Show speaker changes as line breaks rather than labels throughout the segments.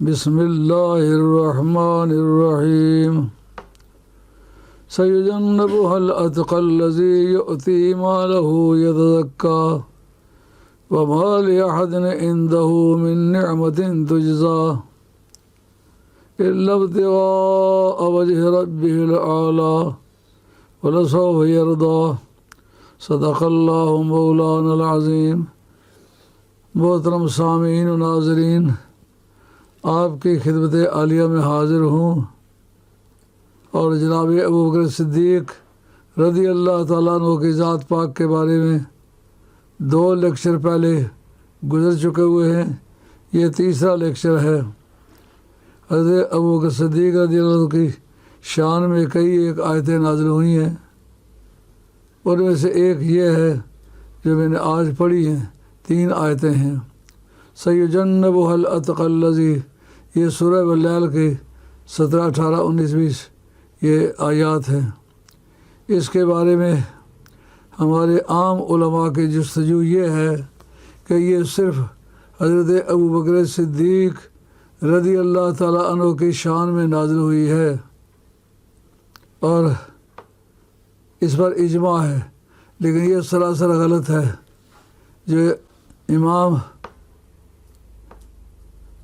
بسم اللہ الرحمن الرحیم سیجنبها الاتقى الذی یؤتی مالہ یتزکی وما لأحد عنده من نعمة تجزى إلا ابتغاء وجه ربه الأعلى ولسوف يرضى صدق اللہ مولانا العظیم۔ محترم سامعین و ناظرین، آپ کی خدمت عالیہ میں حاضر ہوں اور جناب ابوبکر صدیق رضی اللہ تعالیٰ عنہ کی ذات پاک کے بارے میں 2 لیکچر پہلے گزر چکے ہوئے ہیں۔ یہ تیسرا لیکچر ہے۔ حضرت ابوبکر صدیق رضی اللہ عنہ کی شان میں کئی ایک آیتیں نازل ہوئی ہیں، ان میں سے ایک یہ ہے جو میں نے آج پڑھی ہیں، 3 آیتیں ہیں۔ سیجنبها الاتقى الذی، یہ سورہ واللیل کی 17، 18، 19، 20 یہ آیات ہیں۔ اس کے بارے میں ہمارے عام علماء کی جستجو یہ ہے کہ یہ صرف حضرت ابوبکر صدیق رضی اللہ تعالیٰ عنہ کی شان میں نازل ہوئی ہے اور اس پر اجماع ہے، لیکن یہ سراسر غلط ہے۔ جو امام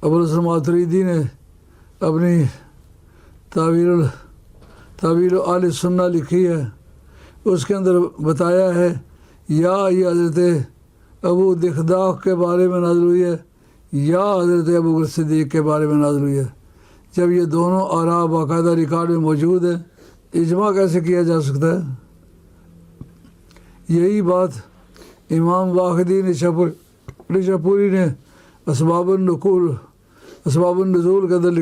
ابوالحسن ماتریدی نے اپنی تعویل اہل سنہ لکھی ہے، اس کے اندر بتایا ہے یا یہ حضرت ابو دخداق کے بارے میں نازل ہوئی ہے یا حضرت ابوبکر صدیق کے بارے میں نازل ہوئی ہے۔ جب یہ دونوں آراء باقاعدہ ریکارڈ میں موجود ہیں، اجماع کیسے کیا جا سکتا ہے؟ یہی بات امام واحدی نشاپوری نے اسباب النزول کے اندر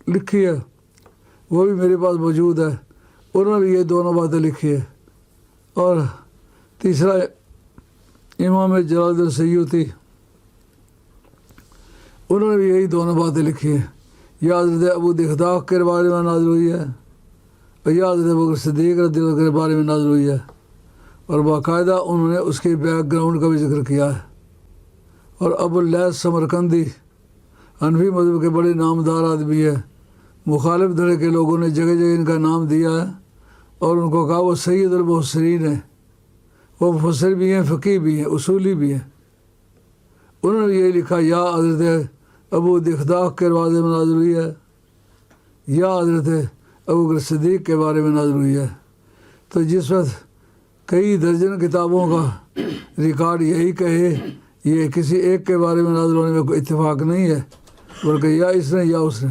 لکھی ہے، وہ بھی میرے پاس موجود ہے۔ انہوں نے بھی یہ دونوں باتیں لکھی ہے۔ اور تیسرا امام جلال الدین سیوطی، انہوں نے بھی یہی دونوں باتیں لکھی ہیں، یا حضرت ابو دخداق کے بارے میں نازل ہوئی ہے اور یا حضرت ابوبکر صدیق رضی اللہ عنہ کے بارے میں نازل ہوئی ہے، اور باقاعدہ انہوں نے اس کے بیک گراؤنڈ کا بھی ذکر کیا ہے۔ اور ابو اللیث سمرقندی حنفی مذہب کے بڑے نامدار آدمی ہے، مخالف دھڑے کے لوگوں نے جگہ جگہ ان کا نام دیا ہے اور ان کو کہا وہ سید المفسرین ہیں، وہ مفسر بھی ہیں، فقیہ بھی ہیں، اصولی بھی ہیں۔ انہوں نے یہی لکھا یا حضرت ابو دخداق کے بارے میں نازل ہوئی ہے یا حضرت ابوبکر صدیق کے بارے میں نازل ہوئی ہے۔ تو جس وقت کئی درجن کتابوں کا ریکارڈ یہی کہے یہ کسی ایک کے بارے میں نازل ہونے میں کوئی اتفاق نہیں ہے، بلکہ یا اس نے یا اس نے۔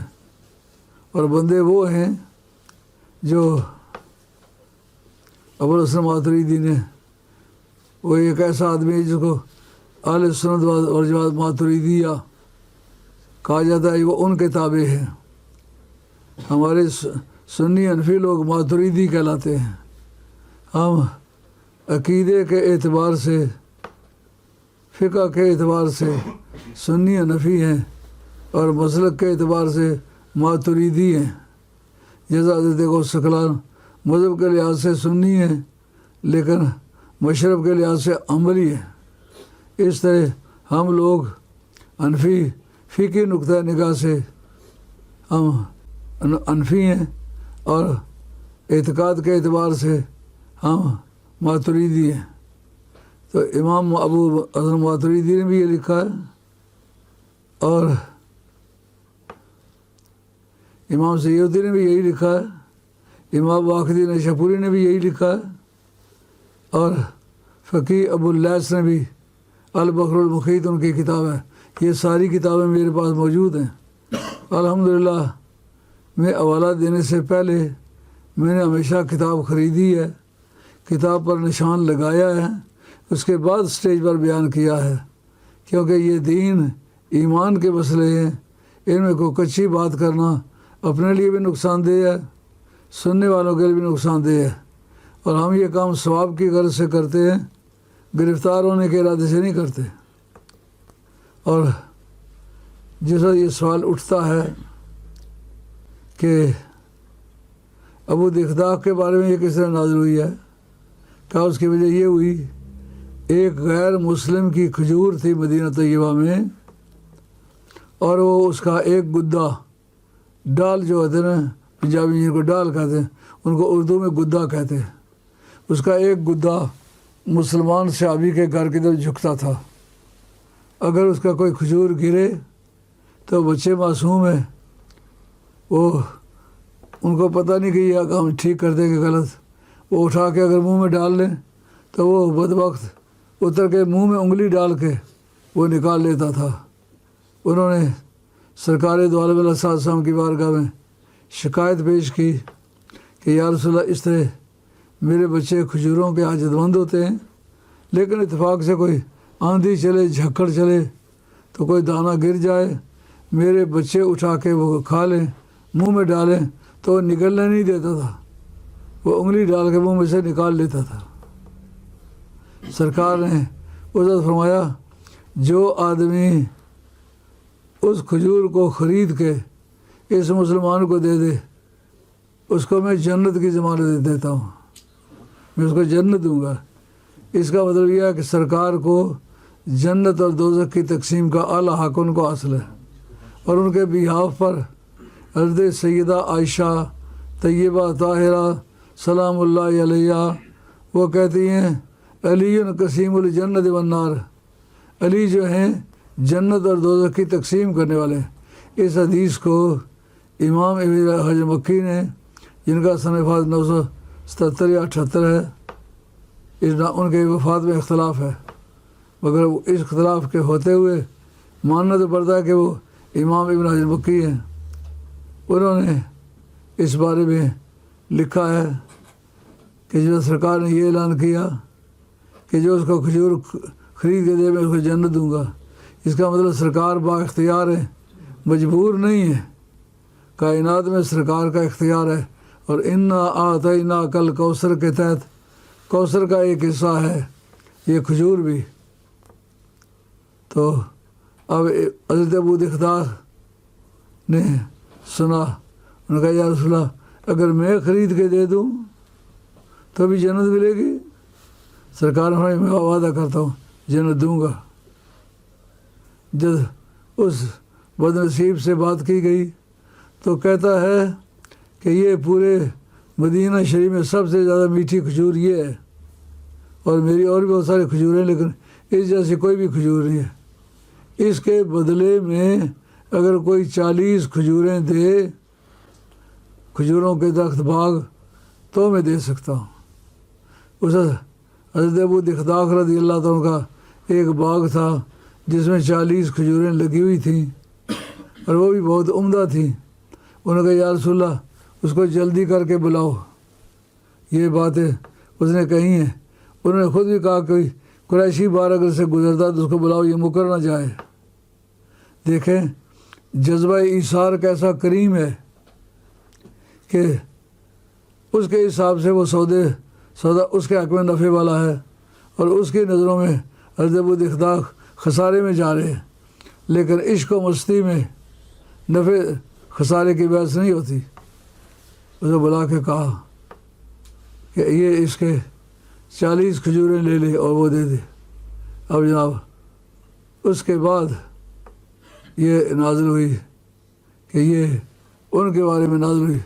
اور بندے وہ ہیں جو ابوالحسن ماتریدی نے، وہ ایک ایسا آدمی ہے جس کو اہل سنت اور جماعت ماتریدیہ کہا جاتا ہے، وہ ان کے تابع ہیں۔ ہمارے سنی حنفی لوگ ماتریدی کہلاتے ہیں۔ ہم عقیدے کے اعتبار سے، فقہ کے اعتبار سے سنی حنفی ہیں اور مسلک کے اعتبار سے ماتریدی ہیں۔ جیسا حضرت غوث مذہب کے لحاظ سے سنی ہیں لیکن مشرب کے لحاظ سے عملی ہیں۔ اس طرح ہم لوگ حنفی فقہی نقطہ نگاہ سے ہم حنفی ہیں اور اعتقاد کے اعتبار سے ہم ماتریدی ہیں۔ تو امام ابو حسن ماتریدی نے بھی یہ لکھا ہے اور امام سیوطی نے بھی یہی لکھا ہے، امام واقدی نشاپوری نے بھی یہی لکھا ہے، اور فقیہ ابو اللیث نے بھی البحر المحیط ان کی کتاب ہے۔ یہ ساری کتابیں میرے پاس موجود ہیں۔ الحمدللہ میں حوالہ دینے سے پہلے میں نے ہمیشہ کتاب خریدی ہے، کتاب پر نشان لگایا ہے، اس کے بعد سٹیج پر بیان کیا ہے، کیونکہ یہ دین ایمان کے مسئلے ہیں، ان میں کوئی کچی بات کرنا اپنے لیے بھی نقصان دہ ہے، سننے والوں کے لیے بھی نقصان دہ ہے، اور ہم یہ کام ثواب کی غرض سے کرتے ہیں، گرفتار ہونے کے ارادے سے نہیں کرتے۔ اور جس وقت یہ سوال اٹھتا ہے کہ ابو دخداق کے بارے میں یہ کس طرح نازل ہوئی ہے، کیا اس کی وجہ یہ ہوئی ایک غیر مسلم کی کھجور تھی مدینہ طیبہ میں، اور وہ اس کا ایک گدا ڈال جو ہوتے ہیں نا، پنجابی جن کو ڈال کہتے ہیں، ان کو اردو میں گدا کہتے ہیں، اس کا ایک گدا مسلمان صحابی کے گھر کی طرف جھکتا تھا۔ اگر اس کا کوئی کھجور گرے تو بچے معصوم ہیں، وہ ان کو پتہ نہیں کہ یہ کام ٹھیک کر دیں کہ غلط، وہ اٹھا کے اگر منہ میں ڈال لیں تو وہ بدبخت اتر کے منہ میں انگلی ڈال کے وہ نکال لیتا تھا۔ انہوں نے سرکار دو عالم علیہ السلام کی بارگاہ میں شکایت پیش کی کہ یا رسول اللہ، اس طرح میرے بچے کھجوروں کے حاجت مند ہوتے ہیں، لیکن اتفاق سے کوئی آندھی چلے، جھکڑ چلے تو کوئی دانہ گر جائے، میرے بچے اٹھا کے وہ کھا لیں، منہ میں ڈالیں تو وہ نگلنے نہیں دیتا تھا، وہ انگلی ڈال کے منہ میں سے نکال لیتا تھا۔ سرکار نے عزت فرمایا، جو آدمی اس کھجور کو خرید کے اس مسلمان کو دے دے، اس کو میں جنت کی ضمانت دے دیتا ہوں، میں اس کو جنت دوں گا۔ اس کا مطلب یہ ہے کہ سرکار کو جنت اور دوزخ کی تقسیم کا اعلیٰ حق ان کو حاصل ہے، اور ان کے بیہاف پر حضرت سیدہ عائشہ طیبہ طاہرہ سلام اللہ علیہ وہ کہتی ہیں، علی قسیم الجنت والنار، علی جو ہیں جنت اور دوزخ کی تقسیم کرنے والے۔ اس حدیث کو امام ابن حجر مکی نے، جن کا سن وفات 977 یا 78 ہے، ان کے وفات میں اختلاف ہے، مگر اس اختلاف کے ہوتے ہوئے ماننا تو پڑتا ہے کہ وہ امام ابن حجر مکی ہیں۔ انہوں نے اس بارے میں لکھا ہے کہ جو سرکار نے یہ اعلان کیا کہ جو اس کو کھجور خرید کے دے میں اس کو جنت دوں گا، اس کا مطلب سرکار با اختیار ہے، مجبور نہیں ہے، کائنات میں سرکار کا اختیار ہے۔ اور انا اعطینا کل کوثر کے تحت کوثر کا ایک حصہ ہے یہ کھجور بھی۔ تو اب حضرت ابو دغداد نے سنا، انہوں نے کہا یا رسول اللہ، اگر میں خرید کے دے دوں تو بھی جنت ملے گی؟ سرکار نے میں وعدہ کرتا ہوں جنت دوں گا۔ جب اس بد نصیب سے بات کی گئی تو کہتا ہے کہ یہ پورے مدینہ شریف میں سب سے زیادہ میٹھی کھجور یہ ہے، اور میری اور بھی بہت سارے کھجور ہیں، لیکن اس جیسی کوئی بھی کھجور نہیں ہے۔ اس کے بدلے میں اگر کوئی 40 کھجوریں دے، کھجوروں کے درخت باغ، تو میں دے سکتا ہوں۔ اس حضرت ابو دغداد رضی اللہ تعالیٰ کا ایک باغ تھا جس میں 40 کھجوریں لگی ہوئی تھیں، اور وہ بھی بہت عمدہ تھیں۔ انہوں نے کہا یا رسول اللہ، اس کو جلدی کر کے بلاؤ۔ یہ باتیں اس نے کہی ہیں۔ انہوں نے خود بھی کہا کہ قریشی بار اگر سے گزرتا تو اس کو بلاؤ، یہ مکر نہ جائے۔ دیکھیں جذبہ ایثار کیسا کریم ہے کہ اس کے حساب سے وہ سودا اس کے حق میں نفع والا ہے، اور اس کی نظروں میں حضرت ابو دغداد خسارے میں جا رہے ہیں، لیکن عشق و مستی میں نفع خسارے کی بحث نہیں ہوتی۔ اسے بلا کے کہا کہ یہ اس کے 40 کھجوریں لے لے اور وہ دے دے۔ اب جناب اس کے بعد یہ نازل ہوئی کہ یہ ان کے بارے میں نازل ہوئی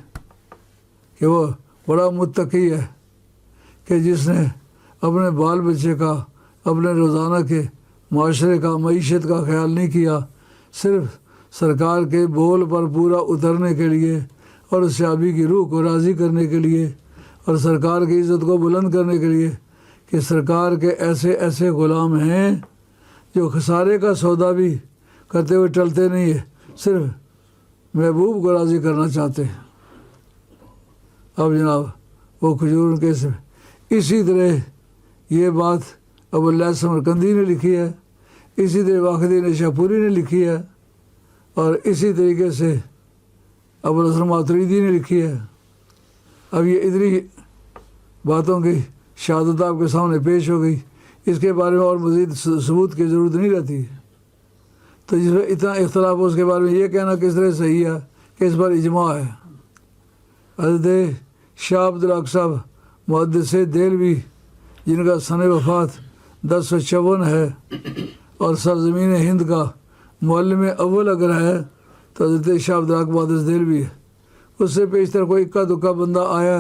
کہ وہ بڑا متقی ہے کہ جس نے اپنے بال بچے کا، اپنے روزانہ کے معاشرے کا، معیشت کا خیال نہیں کیا، صرف سرکار کے بول پر پورا اترنے کے لیے اور صحابی کی روح کو راضی کرنے کے لیے اور سرکار کی عزت کو بلند کرنے کے لیے کہ سرکار کے ایسے ایسے غلام ہیں جو خسارے کا سودا بھی کرتے ہوئے ٹلتے نہیں ہیں، صرف محبوب کو راضی کرنا چاہتے ہیں۔ اب جناب وہ کھجور ان کے اسی طرح یہ بات ابو اللیث سمرقندی نے لکھی ہے، اسی طرح واقدی نشا پوری نے لکھی ہے، اور اسی طریقے سے ابو الحسن ماتریدی نے لکھی ہے۔ اب یہ ادھری باتوں کی شہادت آپ کے سامنے پیش ہو گئی، اس کے بارے میں اور مزید ثبوت کی ضرورت نہیں رہتی۔ تو جس میں اتنا اختلاف ہو اس کے بارے میں یہ کہنا کس طرح صحیح ہے کہ اس پر اجماع ہے۔ حضرت شاہ عبدالحق صاحب محدث دہلوی، جن کا سن وفات 1054 ہے اور سرزمین ہند کا معلم اول اگر ہے تو حضرت شاہ عبدالحق بہادر دہلوی ہے. اس سے پیشتر کوئی اکا دکا بندہ آیا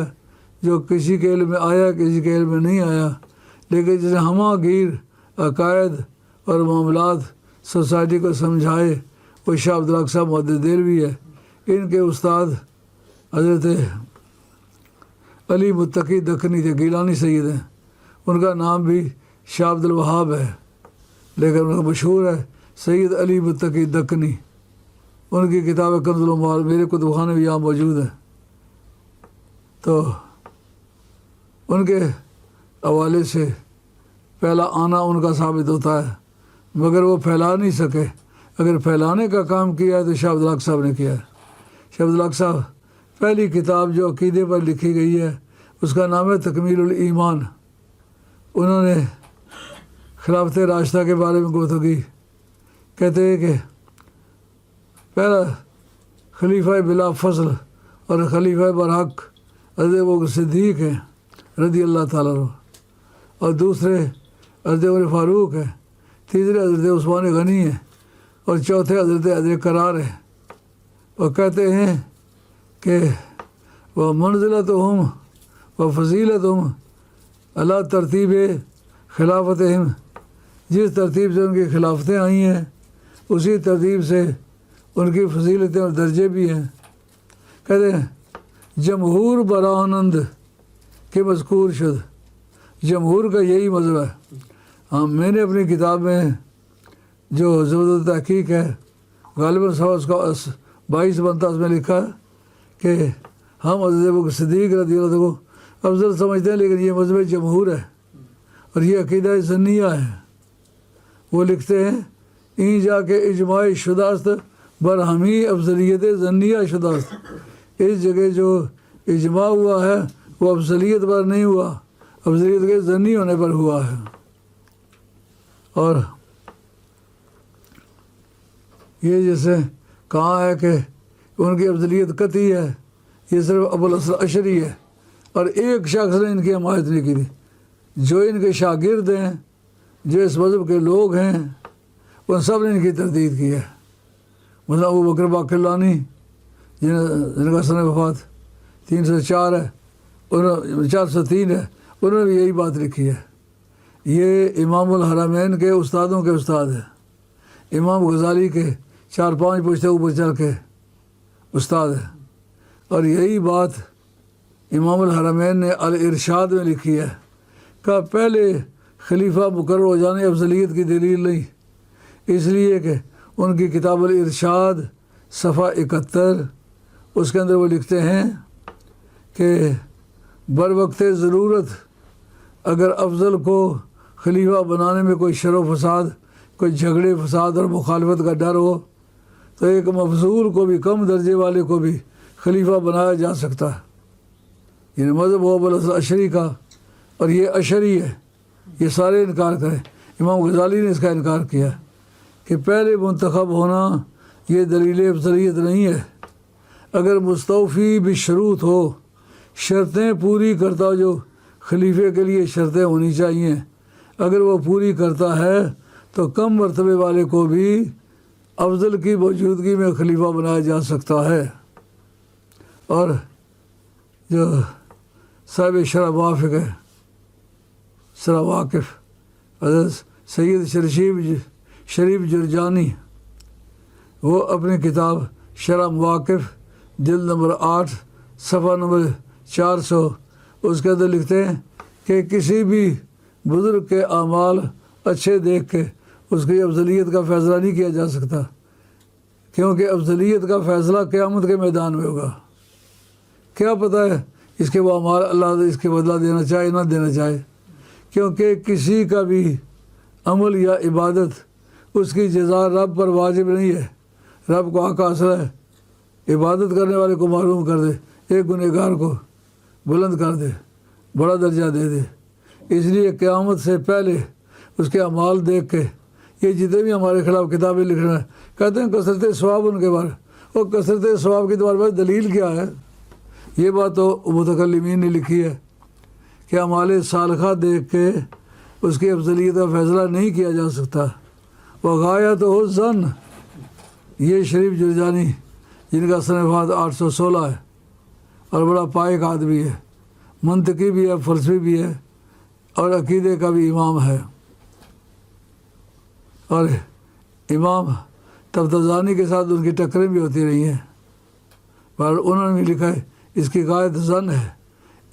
جو کسی کے علم میں آیا کسی کے علم میں نہیں آیا، لیکن جسے ہمہ گیر عقائد اور معاملات سوسائٹی کو سمجھائے وہ شاہ عبدالحق صاحب بہادر دہلوی ہے. ان کے استاد حضرت علی متقی دکنی تھے، گیلانی سید ہیں. ان کا نام بھی شاہ عبدالوہاب ہے لیکن ان کا مشہور ہے سید علی متقی دکنی. ان کی کتاب کنز العمال میرے کتب خانے میں یہاں موجود ہے. تو ان کے حوالے سے پہلا آنا ان کا ثابت ہوتا ہے، مگر وہ پھیلا نہیں سکے. اگر پھیلانے کا کام کیا ہے تو شاہ عبدالحق صاحب نے کیا ہے. شاہ عبدالحق صاحب پہلی کتاب جو عقیدے پر لکھی گئی ہے اس کا نام ہے تکمیل الایمان. انہوں نے خلافت راشدہ کے بارے میں گفتگو کی. کہتے ہیں کہ پہلا خلیفہ بلا فضل اور خلیفہ برحق حضرت ابوبکر صدیق ہیں رضی اللہ تعالیٰ عنہ، اور دوسرے حضرت عمر فاروق ہیں، تیسرے حضرت عثمان غنی ہیں، اور چوتھے حضرت حیدر قرار ہیں. اور کہتے ہیں کہ وہ منزلتہم و فضیلتہم اللہ ترتیب خلافتہم، جس ترتیب سے ان کی خلافتیں آئی ہیں اسی ترتیب سے ان کی فضیلتیں اور درجے بھی ہیں. کہتے ہیں جمہور برآنند کے مذکور شد، جمہور کا یہی مذہب ہے. ہاں میں نے اپنی کتاب میں جو زبردست تحقیق ہے غالباً 22 بنتا اس میں لکھا ہے کہ ہم حضرت ابوبکر صدیق رضی اللہ عنہ کو افضل سمجھتے ہیں، لیکن یہ مذہب جمہور ہے اور یہ عقیدہ ظنیہ ہے. وہ لکھتے ہیں این جا کے اجماع شداست برہمی افضلیت ظنیہ شداست، اس جگہ جو اجماع ہوا ہے وہ افضلیت پر نہیں ہوا، افضلیت کے ظنی ہونے پر ہوا ہے. اور یہ جیسے کہا ہے کہ ان کی افضلیت قطعی ہے، یہ صرف ابوالحسن اشعری ہے اور ایک شخص نے ان کی حمایت نہیں کی تھی. جو ان کے شاگرد ہیں، جو اس مذہب کے لوگ ہیں، ان سب نے ان کی تردید کی ہے. مثلا ابو بکر باقلانی جن کا سن وفات 304 ہے، 403 ہے، انہوں نے بھی یہی بات لکھی ہے. یہ امام الحرمین کے استادوں کے استاد ہیں، امام غزالی کے 4-5 پشتے اوپر چل کے استاد ہیں. اور یہی بات امام الحرمین نے الارشاد میں لکھی ہے کہ پہلے خلیفہ مقرر ہو جانے افضلیت کی دلیل نہیں، اس لیے کہ ان کی کتاب الارشاد صفحہ 71 اس کے اندر وہ لکھتے ہیں کہ بر وقت ضرورت اگر افضل کو خلیفہ بنانے میں کوئی شر و فساد، کوئی جھگڑے فساد اور مخالفت کا ڈر ہو تو ایک مفضول کو بھی، کم درجے والے کو بھی خلیفہ بنایا جا سکتا ہے. یعنی مذہب ہو ابوالحسن اشعری کا، اور یہ اشعری ہے، یہ سارے انکار کریں. امام غزالی نے اس کا انکار کیا کہ پہلے منتخب ہونا یہ دلیل افضلیت نہیں ہے. اگر مستوفی بالشروط ہو، شرطیں پوری کرتا ہو، جو خلیفے کے لیے شرطیں ہونی چاہیے، اگر وہ پوری کرتا ہے تو کم مرتبے والے کو بھی افضل کی موجودگی میں خلیفہ بنایا جا سکتا ہے. اور جو صاحب شرح وافق ہے، شرح واقف حضرت سید شریف جرجانی، وہ اپنی کتاب شرح واقف جلد نمبر 8 صفحہ نمبر 400 اس کے اندر لکھتے ہیں کہ کسی بھی بزرگ کے اعمال اچھے دیکھ کے اس کی افضلیت کا فیصلہ نہیں کیا جا سکتا، کیونکہ افضلیت کا فیصلہ قیامت کے میدان میں ہوگا. کیا پتہ ہے اس کے وہ اعمال اللہ اس کے بدلہ دینا چاہے نہ دینا چاہے، کیونکہ کسی کا بھی عمل یا عبادت اس کی جزا رب پر واجب نہیں ہے. رب کو حق حاصل ہے عبادت کرنے والے کو معلوم کر دے، ایک گنہگار کو بلند کر دے، بڑا درجہ دے دے. اس لیے قیامت سے پہلے اس کے اعمال دیکھ کے یہ جتنے بھی ہمارے خلاف کتابیں لکھ رہے ہیں کہتے ہیں کثرت ثواب ان کے بارے، وہ کثرت ثواب کی تمہارے پاس دلیل کیا ہے؟ یہ بات تو متکلمین نے لکھی ہے کہ اعمال صالحہ دیکھ کے اس کی افضلیت کا فیصلہ نہیں کیا جا سکتا. وہ غایت ہو زن یہ شریف جرجانی جن کا سن وفات 816 ہے اور بڑا پائے کا آدمی ہے، منطقی بھی ہے، فلسفی بھی ہے اور عقیدے کا بھی امام ہے۔ اور امام تفتزانی کے ساتھ ان کی ٹکریں بھی ہوتی رہی ہیں، پر انہوں نے بھی لکھا ہے اس کی قائد زن ہے۔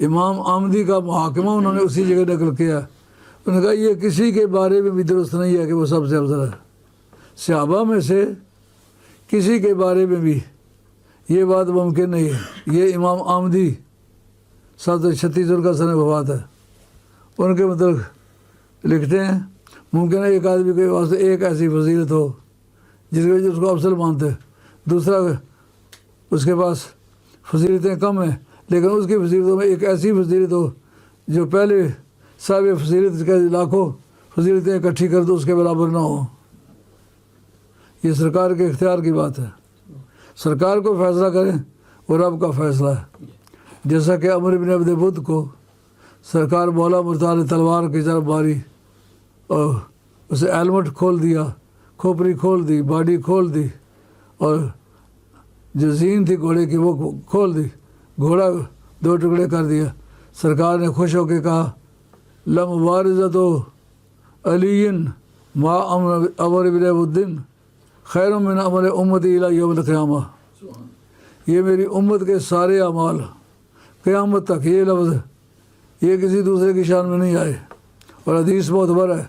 امام آمدی کا محاکمہ انہوں نے اسی جگہ نقل کیا، انہوں نے کہا یہ کسی کے بارے میں بھی درست نہیں ہے کہ وہ سب سے افضل ہے، صحابہ میں سے کسی کے بارے میں بھی یہ بات ممکن نہیں ہے۔ یہ امام آمدی 736 ان کا سن وفات ہے، ان کے متعلق لکھتے ہیں ممکن ہے ایک آدمی کے واسطے ایک ایسی فضیلت ہو جس کی وجہ اس کو افضل مانتے، دوسرا اس کے پاس فضیلتیں کم ہیں لیکن اس کی فضیلتوں میں ایک ایسی فضیلت ہو جو پہلے صاحب فضیلت کے لاکھوں فضیلتیں اکٹھی کر دو اس کے برابر نہ ہو۔ یہ سرکار کے اختیار کی بات ہے، سرکار کو فیصلہ کریں وہ رب کا فیصلہ ہے۔ جیسا کہ عمر بن عبد بدھ کو سرکار مولا مرتضیٰ نے تلوار کی طرف ماری اور اسے ہیلمٹ کھول دیا، کھوپڑی کھول دی، باڈی کھول دی اور جو زین تھی گھوڑے کی وہ کھول دی، گھوڑا 2 ٹکڑے کر دیا۔ سرکار نے خوش ہو کے کہا لمبارزۃ علی ما عمر بن عبدالدین خیر من عمل امتی الی یوم القیامہ، یہ میری امت کے سارے اعمال قیامت تک، یہ لفظ یہ کسی دوسرے کی شان میں نہیں آئے اور حدیث معتبر ہے،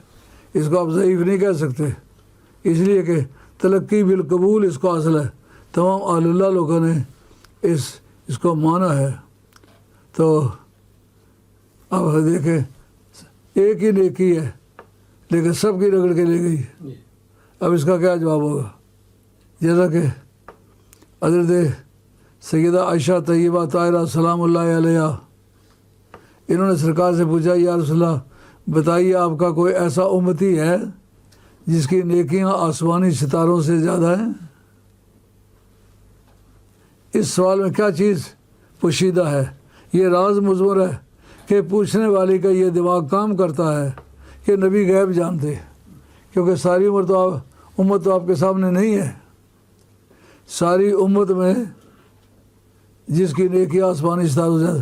اس کو آپ ضعیف نہیں کہہ سکتے، اس لیے کہ تلقی بالقبول اس کو حاصل ہے، تمام اہل اللہ لوگوں نے اس کو مانا ہے۔ تو اب دیکھیں ایک ہی نیکی ہے لیکن سب کی رگڑ کے لے گئی، اب اس کا کیا جواب ہوگا؟ جیسا کہ حضرت سیدہ عائشہ طیبہ طاہرہ سلام اللہ علیہ انہوں نے سرکار سے پوچھا یا رسول اللہ بتائیے آپ کا کوئی ایسا امتی ہے جس کی نیکیاں آسمانی ستاروں سے زیادہ ہیں؟ اس سوال میں کیا چیز پوشیدہ ہے؟ یہ راز مضمر ہے کہ پوچھنے والے کا یہ دماغ کام کرتا ہے کہ نبی غیب جانتے، کیونکہ ساری امت تو آپ کے سامنے نہیں ہے۔ ساری امت میں جس کی نیکی آسمانی ستاروں سے،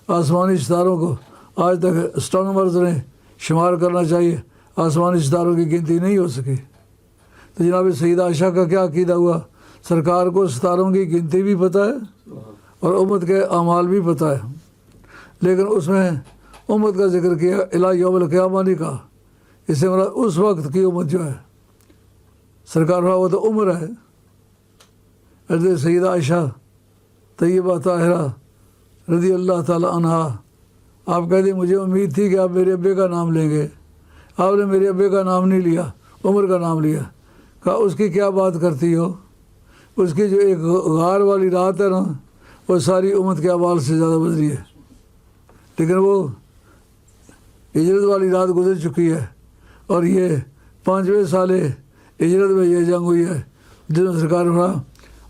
آسمانی ستاروں کو آج تک اسٹرانومرز نے شمار کرنا چاہیے، آسمانی ستاروں کی گنتی نہیں ہو سکی۔ تو جناب سیدہ عائشہ کا کیا عقیدہ ہوا؟ سرکار کو ستاروں کی گنتی بھی پتہ ہے اور امت کے اعمال بھی پتہ ہے، لیکن اس میں امت کا ذکر کیا، الی یوم القیامہ نہیں کہا۔ اس سے مراد اس وقت کی امت جو ہے، سرکار وہ تو عمر ہے۔ حضرت سیدہ عائشہ طیبہ طاہرہ رضی اللہ تعالی عنہا آپ کہتے مجھے امید تھی کہ آپ میرے ابے کا نام لیں گے، آپ نے میرے ابے کا نام نہیں لیا، عمر کا نام لیا۔ کہا اس کی کیا بات کرتی ہو؟ اس کی جو ایک غار والی رات ہے نا وہ ساری امت کے اعمال سے زیادہ گزری ہے، لیکن وہ ہجرت والی رات گزر چکی ہے اور یہ 5ویں سال ہجرت میں یہ جنگ ہوئی ہے جس میں سرکار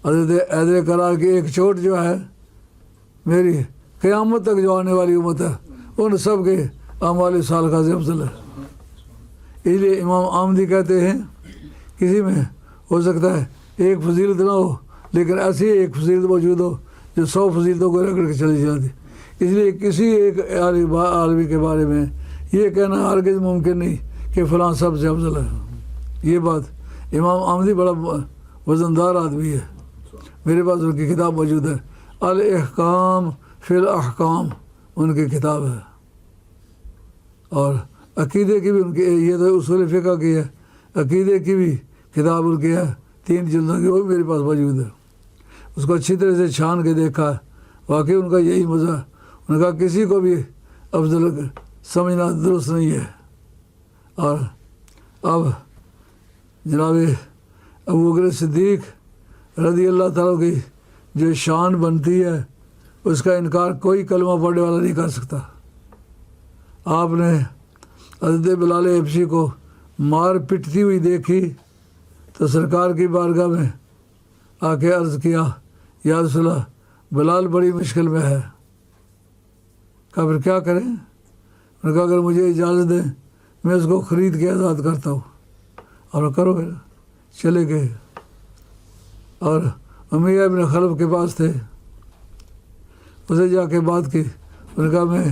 حضرت حیدر کرار کی ایک چوٹ جو ہے میری قیامت تک جو آنے والی امت ہے ان سب کے اعمال صالحہ سے افضل ہے۔ اس لیے امام آمدی کہتے ہیں کسی میں ہو سکتا ہے ایک فضیلت نہ ہو لیکن ایسی ایک فضیلت موجود ہو جو 100 فضیلتوں کو رگڑ کے چلی جاتی۔ اس لیے کسی ایک عالمی کے بارے میں یہ کہنا ہرگز ممکن نہیں کہ فلاں سب سے افضل ہے۔ یہ بات امام آمدی بڑا وزندار آدمی ہے، میرے پاس ان کی کتاب موجود ہے، الاحکام فی الاحکام ان کی کتاب ہے، اور عقیدے کی بھی ان کی، یہ تو اصول فقہ کی ہے، عقیدے کی بھی کتاب ان کی ہے 3 جلدوں کی، وہ بھی میرے پاس موجود ہے۔ اس کو اچھی طرح سے چھان کے دیکھا ہے، واقعی ان کا یہی مزہ ہے۔ انہوں نے کہا کسی کو بھی افضل سمجھنا درست نہیں ہے۔ اور اب جناب ابو بکر صدیق رضی اللہ تعالیٰ کی جو شان بنتی ہے اس کا انکار کوئی کلمہ پڑھنے والا نہیں کر سکتا۔ آپ نے حضرت بلال حبشی کو مار پٹتی ہوئی دیکھی تو سرکار کی بارگاہ میں آ کے عرض کیا یا رسول اللہ بلال بڑی مشکل میں ہے۔ کہا پھر کیا کریں؟ انہوں نے کہا اگر مجھے اجازت دیں میں اس کو خرید کے آزاد کرتا ہوں، اور کرو پھر چلے گئے۔ اور امیہ ابن خلف کے پاس تھے، اسے جا کے بات کی، انہوں نے کہا میں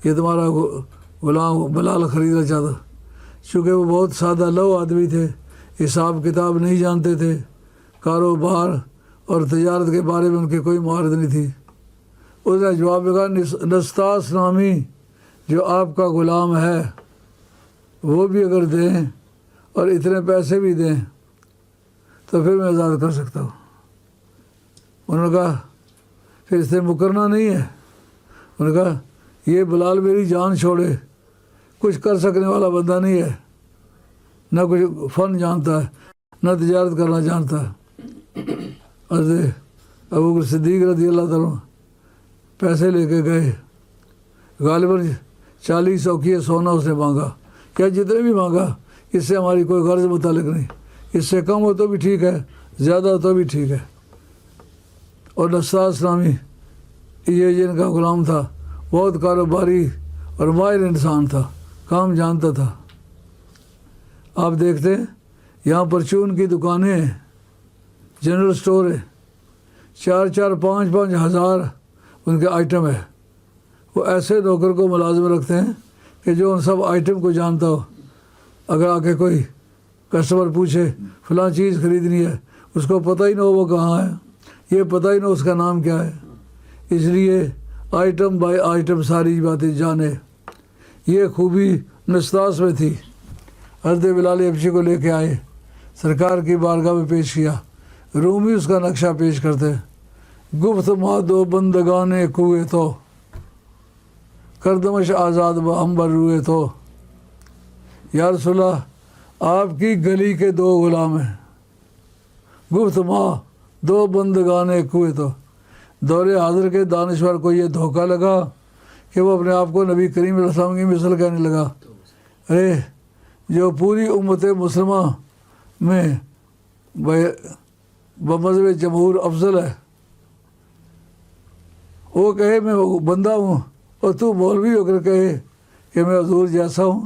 یہ تمہارا غلام بلال خریدنا چاہتا، چونکہ وہ بہت سادہ لو آدمی تھے، حساب کتاب نہیں جانتے تھے، کاروبار اور تجارت کے بارے میں ان کی کوئی مہارت نہیں تھی۔ اس نے جواب لگا نستاس نامی جو آپ کا غلام ہے وہ بھی اگر دیں اور اتنے پیسے بھی دیں تو پھر میں آزاد کر سکتا ہوں۔ انہوں نے کہا پھر اس سے مکرنا نہیں ہے؟ انہوں نے کہا یہ بلال میری جان چھوڑے، کچھ کر سکنے والا بندہ نہیں ہے، نہ کچھ فن جانتا ہے، نہ تجارت کرنا جانتا ہے۔ حضرت ابو بکر صدیق رضی اللہ تعالیٰ پیسے لے کے گئے، غالباً 40 اوقیہ سونا اس نے مانگا، کیا جتنے بھی مانگا اس سے ہماری کوئی غرض متعلق نہیں، اس سے کم ہو تو بھی ٹھیک ہے، زیادہ ہو تو بھی ٹھیک ہے۔ اور نساس نامی یہ جن کا غلام تھا بہت کاروباری اور ماہر انسان تھا، کام جانتا تھا۔ آپ دیکھتے ہیں یہاں پرچون کی دکانیں ہیں، جنرل اسٹور ہے، 4-4 5-5 ہزار ان کے آئٹم ہے۔ وہ ایسے نوکر کو ملازم رکھتے ہیں کہ جو ان سب آئٹم کو جانتا ہو۔ اگر آ کے کوئی کسٹمر پوچھے فلاں چیز خریدنی ہے، اس کو پتہ ہی نہ ہو وہ کہاں ہے، یہ پتہ ہی نہ اس کا نام کیا ہے، اس لیے آئٹم بائی آئٹم ساری باتیں جانے۔ یہ خوبی نستاس میں تھی۔ حضرت بلال حبشی کو لے کے آئے، سرکار کی بارگاہ میں پیش کیا، رومی اس کا نقشہ پیش کرتے، گفت ما دو بندگانے کوئے تو کردمش آزاد و امبر روئے تو۔ یا رسول اللہ آپ کی گلی کے 2 غلام ہیں، گفت ما 2 بندگانے کوئے تو۔ دور حاضر کے دانشور کو یہ دھوکہ لگا کہ وہ اپنے آپ کو نبی کریم علیہ السلام کی مثل کہنے لگا۔ ارے جو پوری امت مسلمہ میں بمذہب جمہور افضل ہے، وہ کہے میں بندہ ہوں اور تو مولوی ہو کر کہے کہ میں حضور جیسا ہوں۔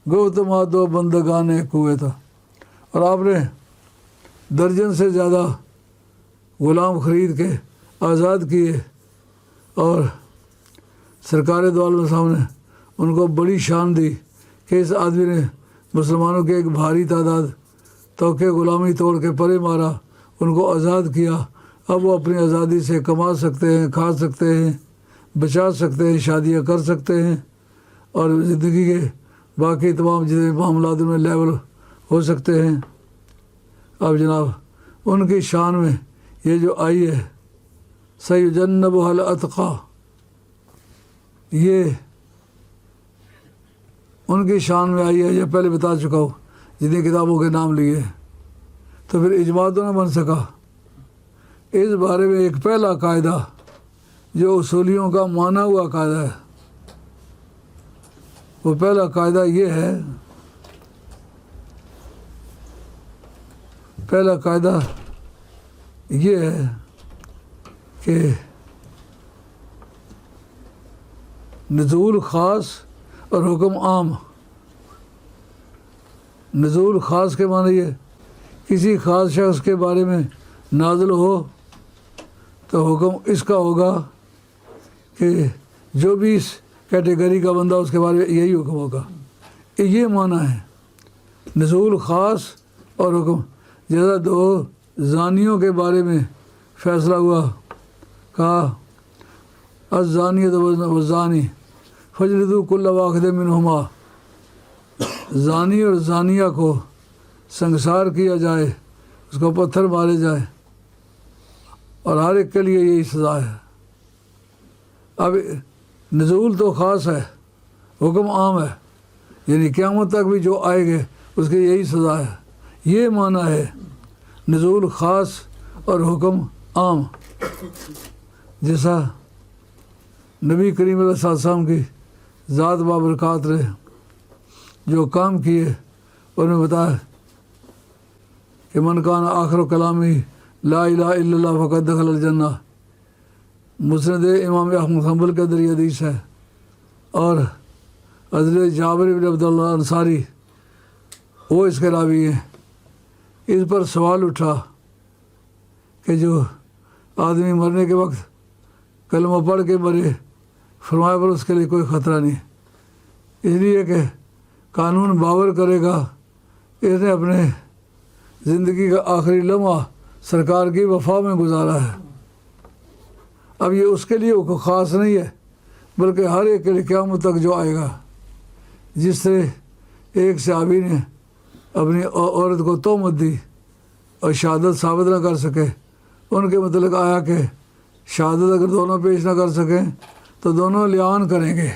گفت ما 2 بندگانے کوئے تھا۔ اور آپ نے درجن سے زیادہ غلام خرید کے آزاد کیے، اور سرکار دو عالم صاحب نے ان کو بڑی شان دی کہ اس آدمی نے مسلمانوں کے ایک بھاری تعداد توقع غلامی توڑ کے پرے مارا، ان کو آزاد کیا۔ اب وہ اپنی آزادی سے کما سکتے ہیں، کھا سکتے ہیں، بچا سکتے ہیں، شادیاں کر سکتے ہیں، اور زندگی کے باقی تمام جتنے معاملات میں لیول ہو سکتے ہیں۔ اب جناب ان کی شان میں یہ جو آئی ہے سیجنبها الاتقی، یہ ان کی شان میں آئی ہے، یہ پہلے بتا چکا ہوں جتنی کتابوں کے نام لیے، تو پھر اجماع تو نہ بن سکا۔ اس بارے میں ایک پہلا قاعدہ جو اصولیوں کا مانا ہوا قاعدہ ہے، وہ پہلا قاعدہ یہ ہے، پہلا قاعدہ یہ ہے کہ نزول خاص اور حکم عام۔ نزول خاص کے معنی یہ کسی خاص شخص کے بارے میں نازل ہو تو حکم اس کا ہوگا کہ جو بھی اس کیٹیگری کا بندہ اس کے بارے میں یہی حکم ہوگا۔ یہ معنی ہے نزول خاص اور حکم۔ جیسا 2 زانیوں کے بارے میں فیصلہ ہوا، کہا الزانیۃ والزانی فاجلدوا کل واحد منہما، زانی اور زانیہ کو سنگسار کیا جائے، اس کو پتھر مارے جائے، اور ہر ایک کے لیے یہی سزا ہے۔ اب نزول تو خاص ہے، حکم عام ہے، یعنی قیامت تک بھی جو آئے گے اس کی یہی سزا ہے۔ یہ معنی ہے نزول خاص اور حکم عام۔ جیسا نبی کریم علیہ السلام کی ذات بابرکات رہے، جو کام کیے انہوں نے بتایا کہ من کان آخر کلامی لا الہ الا اللہ فقد دخل الجنہ، مسند امام احمد حنبل کے اندر یہ حدیث ہے۔ اور حضرت جابر بن عبداللہ انصاری وہ اس کے راوی ہیں۔ اس پر سوال اٹھا کہ جو آدمی مرنے کے وقت کلمہ پڑھ کے مرے، فرمایا پر اس کے لیے کوئی خطرہ نہیں، اس لیے کہ قانون باور کرے گا اس نے اپنے زندگی کا آخری لمحہ سرکار کی وفا میں گزارا ہے۔ اب یہ اس کے لیے کوئی خاص نہیں ہے، بلکہ ہر ایک کے لیے قیامت تک جو آئے گا۔ جس طرح ایک صحابی نے اپنی عورت کو تہمت دی اور شہادت ثابت نہ کر سکے، ان کے متعلق آیا کہ شہادت اگر دونوں پیش نہ کر سکیں تو دونوں لعان کریں گے،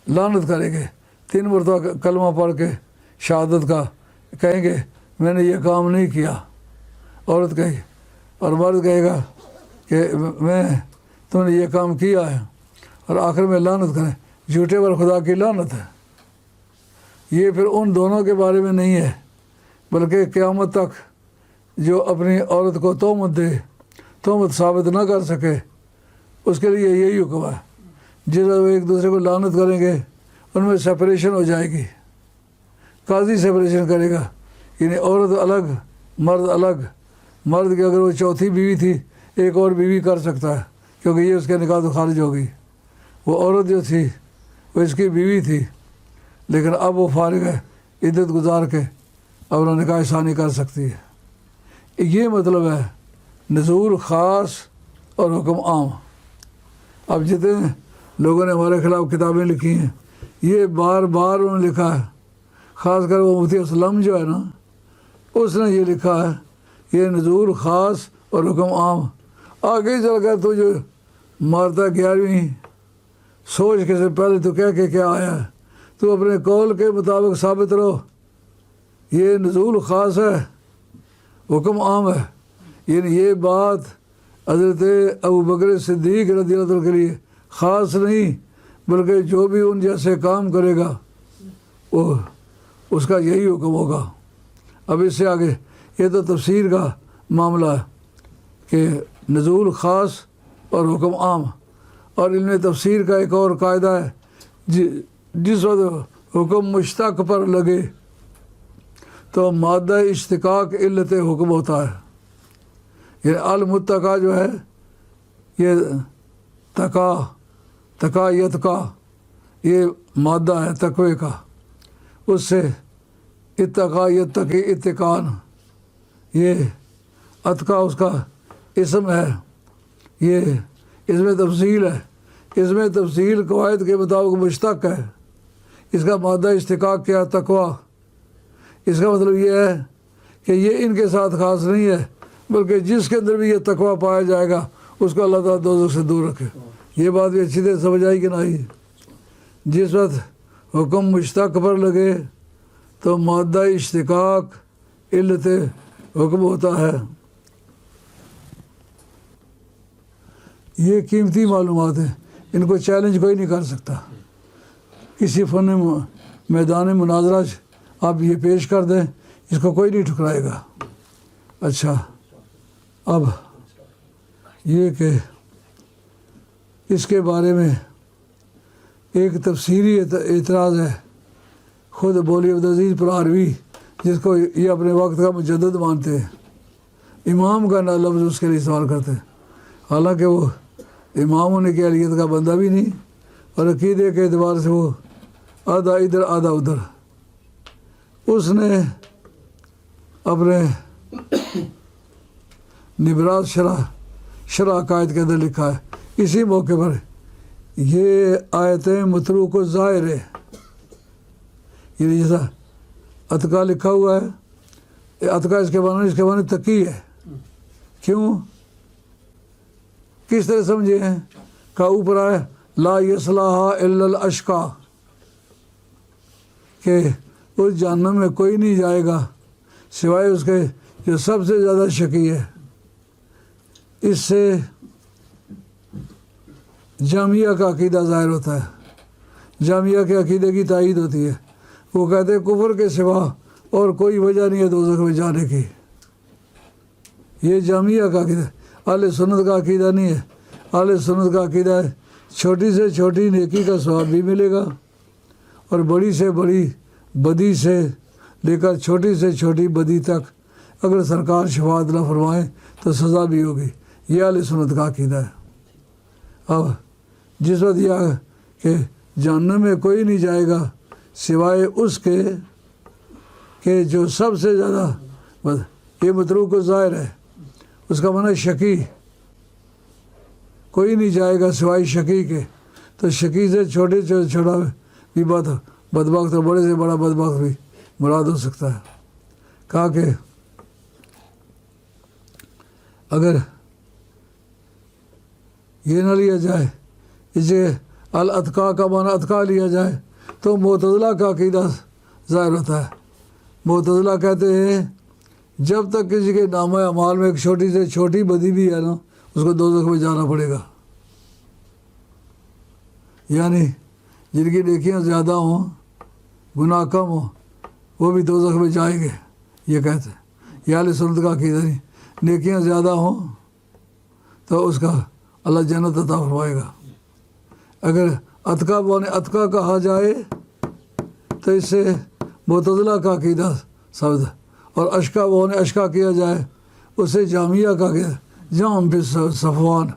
لعنت کریں گے، 3 مرتبہ کلمہ پڑھ کے شہادت کا کہیں گے میں نے یہ کام نہیں کیا، عورت کہے گی، اور مرد کہے گا کہ تم نے یہ کام کیا ہے، اور آخر میں لعنت کریں، جھوٹے پر خدا کی لعنت ہے۔ یہ پھر ان دونوں کے بارے میں نہیں ہے، بلکہ قیامت تک جو اپنی عورت کو تہمت دے، تہمت ثابت نہ کر سکے، اس کے لیے یہی حکم ہے۔ جس وہ ایک دوسرے کو لعنت کریں گے ان میں سپریشن ہو جائے گی، قاضی سپریشن کرے گا، یعنی عورت الگ مرد الگ، مرد کی اگر وہ چوتھی بیوی تھی ایک اور بیوی کر سکتا ہے کیونکہ یہ اس کے نکاح تو خارج ہو گئی، وہ عورت جو تھی وہ اس کی بیوی تھی، لیکن اب وہ فارغ ہے، عدت گزار کے اپنا نکاح ثانی کر سکتی ہے۔ یہ مطلب ہے نزول خاص اور حکم عام۔ اب جتنے لوگوں نے ہمارے خلاف کتابیں لکھی ہیں یہ بار بار انہوں نے لکھا ہے، خاص کر وہ مفتی اسلم جو ہے نا، اس نے یہ لکھا ہے یہ نزول خاص اور حکم عام۔ آگے چل کر تو جو مارتا 11ویں سوچ کے سے پہلے تو کہہ کے کیا آیا ہے، تو اپنے قول کے مطابق ثابت رہو، یہ نزول خاص ہے، حکم عام ہے۔ یعنی یہ بات حضرت ابوبکر صدیق رضی اللہ عنہ کے لیے خاص نہیں، بلکہ جو بھی ان جیسے کام کرے گا وہ اس کا یہی حکم ہوگا۔ اب اس سے آگے یہ تو تفسیر کا معاملہ ہے کہ نزول خاص اور حکم عام، اور علم تفسیر کا ایک اور قاعدہ ہے جس وقت حکم مشتق پر لگے تو مادہ اشتقاق علت حکم ہوتا ہے۔ یہ المتقا جو ہے یہ تقایت کا یہ مادہ ہے تقوی کا، اس سے اتقا یتقی اتقان، یہ اتقا اس کا اسم ہے، یہ اس میں تفصیل ہے، اس میں تفصیل قواعد کے مطابق مشتق ہے، اس کا مادہ اشتقاق کیا تقوی۔ اس کا مطلب یہ ہے کہ یہ ان کے ساتھ خاص نہیں ہے، بلکہ جس کے اندر بھی یہ تقوی پایا جائے گا اس کو اللہ تعالیٰ دوزخ سے دور رکھے۔ یہ بات بھی اچھی طرح سمجھ آئی کہ نہیں؟ جس وقت حکم مشتق پر لگے تو مادہ اشتقاق علت حکم ہوتا ہے۔ یہ قیمتی معلومات ہیں، ان کو چیلنج کوئی نہیں کر سکتا۔ کسی فن میدان مناظرہ آپ یہ پیش کر دیں اس کو کوئی نہیں ٹھکرائے گا۔ اچھا، اب یہ کہ اس کے بارے میں ایک تفسیری اعتراض ہے، خود بولی عبدالعزیز پرہاروی جس کو یہ اپنے وقت کا مجدد مانتے ہیں، امام کا لفظ اس کے لیے استعمال کرتے ہیں، حالانکہ وہ امام ہونے کی اہلیت کا بندہ بھی نہیں، اور عقیدے کے اعتبار سے وہ آدھا ادھر آدھا ادھر۔ اس نے اپنے نبراس شرح عقائد کے اندر لکھا ہے، اسی موقع پر یہ آیتیں متروک و ظاہر ہے، یعنی جیسا اتقا لکھا ہوا ہے، اتقا اس کے معنی تقی ہے۔ کیوں؟ کس طرح سمجھے ہیں؟ کا اوپر آئے لا یصلح الا الاشقا، کہ اس جہنم میں کوئی نہیں جائے گا سوائے اس کے جو سب سے زیادہ شقی ہے۔ اس سے جامعہ کا عقیدہ ظاہر ہوتا ہے، جامعہ کے عقیدے کی تائید ہوتی ہے۔ وہ کہتے ہیں کفر کے سوا اور کوئی وجہ نہیں ہے دوزخ میں جانے کی۔ یہ جامعہ کا عقیدہ، اہل سنت کا عقیدہ نہیں ہے۔ اہل سنت کا عقیدہ ہے چھوٹی سے چھوٹی نیکی کا ثواب بھی ملے گا، اور بڑی سے بڑی بدی سے لے کر چھوٹی سے چھوٹی بدی تک اگر سرکار شفاعت نہ فرمائیں تو سزا بھی ہوگی۔ یہ اہل سنت کا عقیدہ ہے۔ اب جس وقت یہ کہ جہنم میں کوئی نہیں جائے گا سوائے اس کے کہ جو سب سے زیادہ یہ متروک و ظاہر ہے، اس کا معنی شقی، کوئی نہیں جائے گا سوائے شقی کے۔ تو شقی سے چھوٹے سے چھوٹا بھی بدبخت اور بڑے سے بڑا بدبخت بھی مراد ہو سکتا ہے۔ کہا کہ اگر یہ نہ لیا جائے، اسے الاتقا کا معنی اتقا لیا جائے تو معتزلہ کا عقیدہ ظاہر ہوتا ہے۔ معتزلہ کہتے ہیں جب تک کسی کے نامہ اعمال میں ایک چھوٹی سے چھوٹی بدی بھی ہے نا، اس کو دوزخ میں جانا پڑے گا۔ یعنی جن کی نیکیاں زیادہ ہوں، گناہ کم ہوں، وہ بھی دوزخ میں جائیں گے، یہ کہتے ہیں۔ یہ اہل سنت کا عقیدہ نہیں، نیکیاں زیادہ ہوں تو اس کا اللہ جنت عطا فرمائے گا۔ اگر اتقا بونے اتقا کہا جائے تو اس سے معتزلہ کا عقیدہ ثابت ہے، اور اشقا بونے اشقا کیا جائے اس سے جامعہ کا عقیدہ، جام پہ صفوان،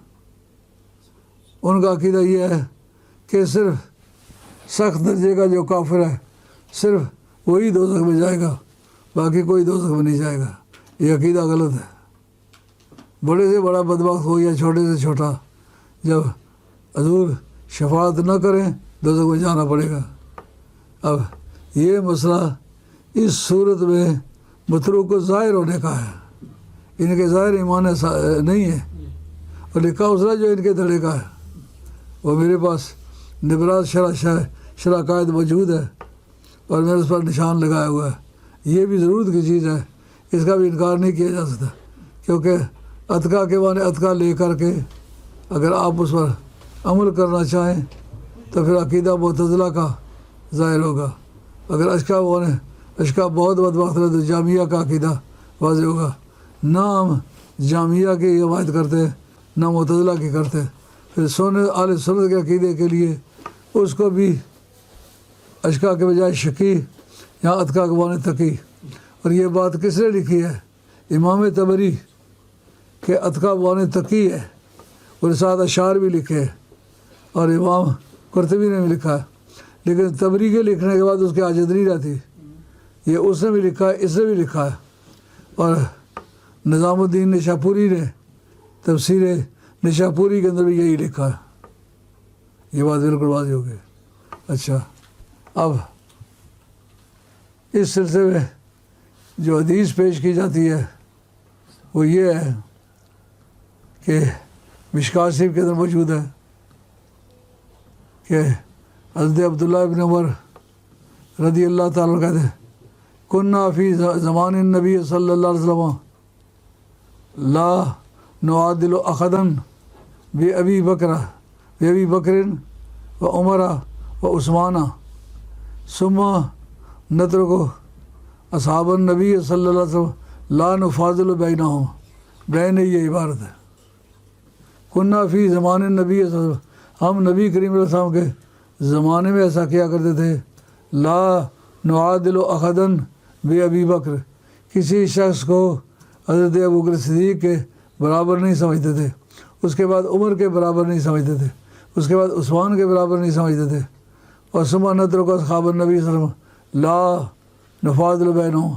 ان کا عقیدہ یہ ہے کہ صرف سخت درجے کا جو کافر ہے صرف وہی دوزخ میں جائے گا، باقی کوئی دوزخ میں نہیں جائے گا۔ یہ عقیدہ غلط ہے۔ بڑے سے بڑا بدبخت ہو یا چھوٹے سے چھوٹا، جب حضور شفاعت نہ کریں دوزخ میں جانا پڑے گا۔ اب یہ مسئلہ اس صورت میں متروک کو ظاہر ہونے کا ہے، ان کے ظاہر ایمان نہیں ہے، اور لکھا اسرا جو ان کے دھڑے کا ہے وہ میرے پاس نبراس شرح قائد موجود ہے، اور میں اس پر نشان لگایا ہوا ہے۔ یہ بھی ضرورت کی چیز ہے، اس کا بھی انکار نہیں کیا جا سکتا، کیونکہ اتقا کے معنی اتقا لے کر کے اگر آپ اس پر عمل کرنا چاہیں تو پھر عقیدہ معتزلہ کا ظاہر ہوگا۔ اگر اشقا معنی اشقا بہت بدبخت ہے تو جامعہ کا عقیدہ واضح ہوگا۔ نہ ہم جامعہ کی حمایت کرتے نہ معتزلہ کی کرتے، پھر اہل سنت کے عقیدے کے لیے اس کو بھی اشقا کے بجائے شقی یا اتقا کے معنی تقی۔ اور یہ بات کس نے لکھی ہے؟ امام طبری کہ اتقا معنی تقی ہے، اور ساتھ اشعار بھی لکھے، اور امام قرطبی نے بھی لکھا ہے، لیکن طبری کے لکھنے کے بعد اس کی حاجت نہیں رہتی، یہ اس نے بھی لکھا ہے، اس نے بھی لکھا ہے، اور نظام الدین نشاپوری نے تفسیر نشاپوری کے اندر بھی یہی لکھا ہے۔ یہ بات بالکل واضح ہو گئی۔ اچھا، اب اس سلسلے میں جو حدیث پیش کی جاتی ہے وہ یہ ہے کہ مشکوٰۃ شریف کے اندر موجود ہے کہ حضرت عبداللہ ابن عمر رضی اللہ تعالیٰ کہتے ہیں کننا فی زمان النبی صلی اللہ علیہ وسلم لا نعادل احدا بابی بکر و عمر و عثمان ثم نترک اصحاب النبی صلی اللہ علیہ وسلم لا نفاضل بینہم۔ بین یہ عبارت ہے، کننا فی زمان النبی صلی اللہ علیہ وسلم، ہم نبی کریم علیہ السلام کے زمانے میں ایسا کیا کرتے تھے، لا نعادل احدا بابی بکر، کسی شخص کو حضرت ابوبکر صدیق کے برابر نہیں سمجھتے تھے، اس کے بعد عمر کے برابر نہیں سمجھتے تھے، اس کے بعد عثمان کے برابر نہیں سمجھتے تھے، اور ثم نترک اصحاب النبی صلی اللہ علیہ وسلم لا نفاضل بینہم،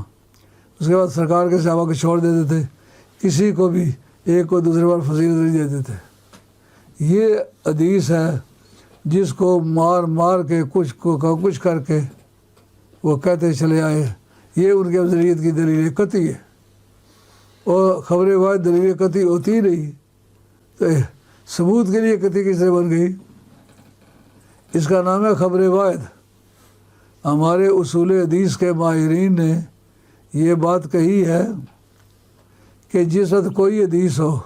اس کے بعد سرکار کے صحابہ کو چھوڑ دیتے تھے، کسی کو بھی ایک کو دوسرے پر فضیلت نہیں دیتے تھے۔ یہ حدیث ہے جس کو مار مار کے کچھ کر کے وہ کہتے چلے آئے، یہ ان کے افضلیت کی دلیل قطعی ہے، اور خبر واحد دلیل قطعی ہوتی ہی نہیں تو ثبوت کے لیے قطعی کس سے بن گئی؟ اس کا نام ہے خبر واحد۔ ہمارے اصول حدیث کے ماہرین نے یہ بات کہی ہے کہ جس وقت کوئی حدیث ہو،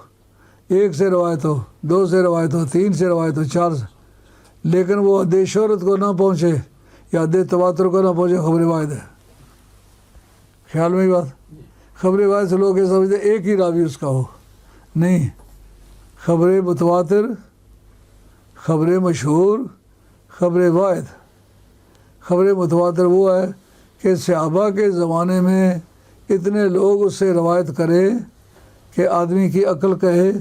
ایک سے روایت ہو، دو سے روایت ہو، تین سے روایت ہو، چار سے، لیکن وہ حد شہرت کو نہ پہنچے یا حد تواتر کو نہ پہنچے، خبر واحد ہے۔ خیال میں ہی بات، خبر واحد سے لوگ یہ سمجھتے ایک ہی راوی اس کا ہو، نہیں، خبر متواتر، خبر مشہور، خبر واحد۔ خبر متواتر وہ ہے کہ صحابہ کے زمانے میں اتنے لوگ اس سے روایت کرے کہ آدمی کی عقل کہے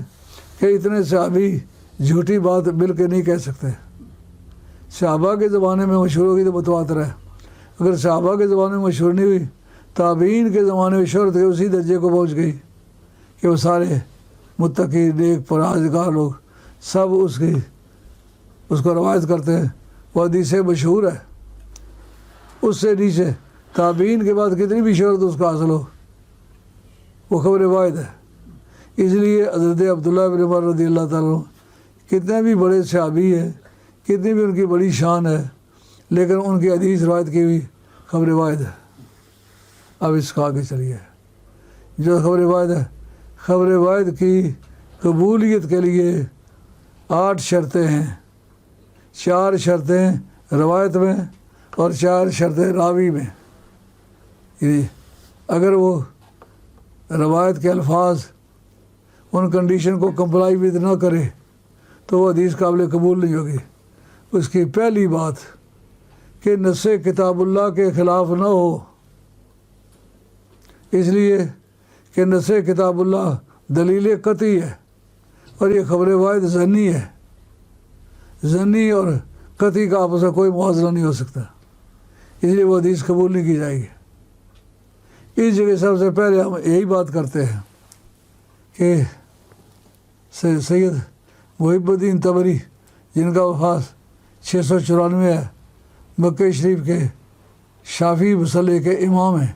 کہ اتنے صحابی جھوٹی بات مل کے نہیں کہہ سکتے۔ صحابہ کے زمانے میں مشہور ہوگی تو متواتر ہے، اگر صحابہ کے زمانے میں مشہور نہیں ہوئی، تابعین کے زمانے میں شہرت کے اسی درجے کو پہنچ گئی کہ وہ سارے متقی نیک پرہیزگار لوگ سب اس کو روایت کرتے ہیں، وہ حدیث مشہور ہے۔ اس سے نیچے تابعین کے بعد کتنی بھی شہرت اس کو حاصل ہو، وہ خبر واحد ہے۔ اس لیے حضرت عبداللہ بن عمر رضی اللہ تعالیٰ عنہ کتنے بھی بڑے صحابی ہیں، کتنی بھی ان کی بڑی شان ہے، لیکن ان کی حدیث روایت کی ہوئی خبر واحد ہے۔ اب اس کا آگے چلیے، جو خبر واحد ہے، خبر واحد کی قبولیت کے لیے 8 شرطیں ہیں، 4 شرطیں روایت میں اور 4 شرطیں راوی میں۔ یعنی اگر وہ روایت کے الفاظ ان کنڈیشن کو کمپلائی ود نہ کرے تو وہ حدیث قابل قبول نہیں ہوگی۔ اس کی پہلی بات کہ نص کتاب اللہ کے خلاف نہ ہو، اس لیے کہ نص کتاب اللہ دلیل قطعی ہے اور یہ خبر واحد ظنی ہے۔ ظنی اور قطعی کا آپس میں کوئی موازنہ نہیں ہو سکتا، اس لیے وہ حدیث قبول نہیں کی جائے گی۔ اس جگہ سب سے پہلے ہم یہی بات کرتے ہیں کہ سید محب الدین طبری، جن کا وفات 694 ہے، مکہ شریف کے شافعی مسلک کے امام ہیں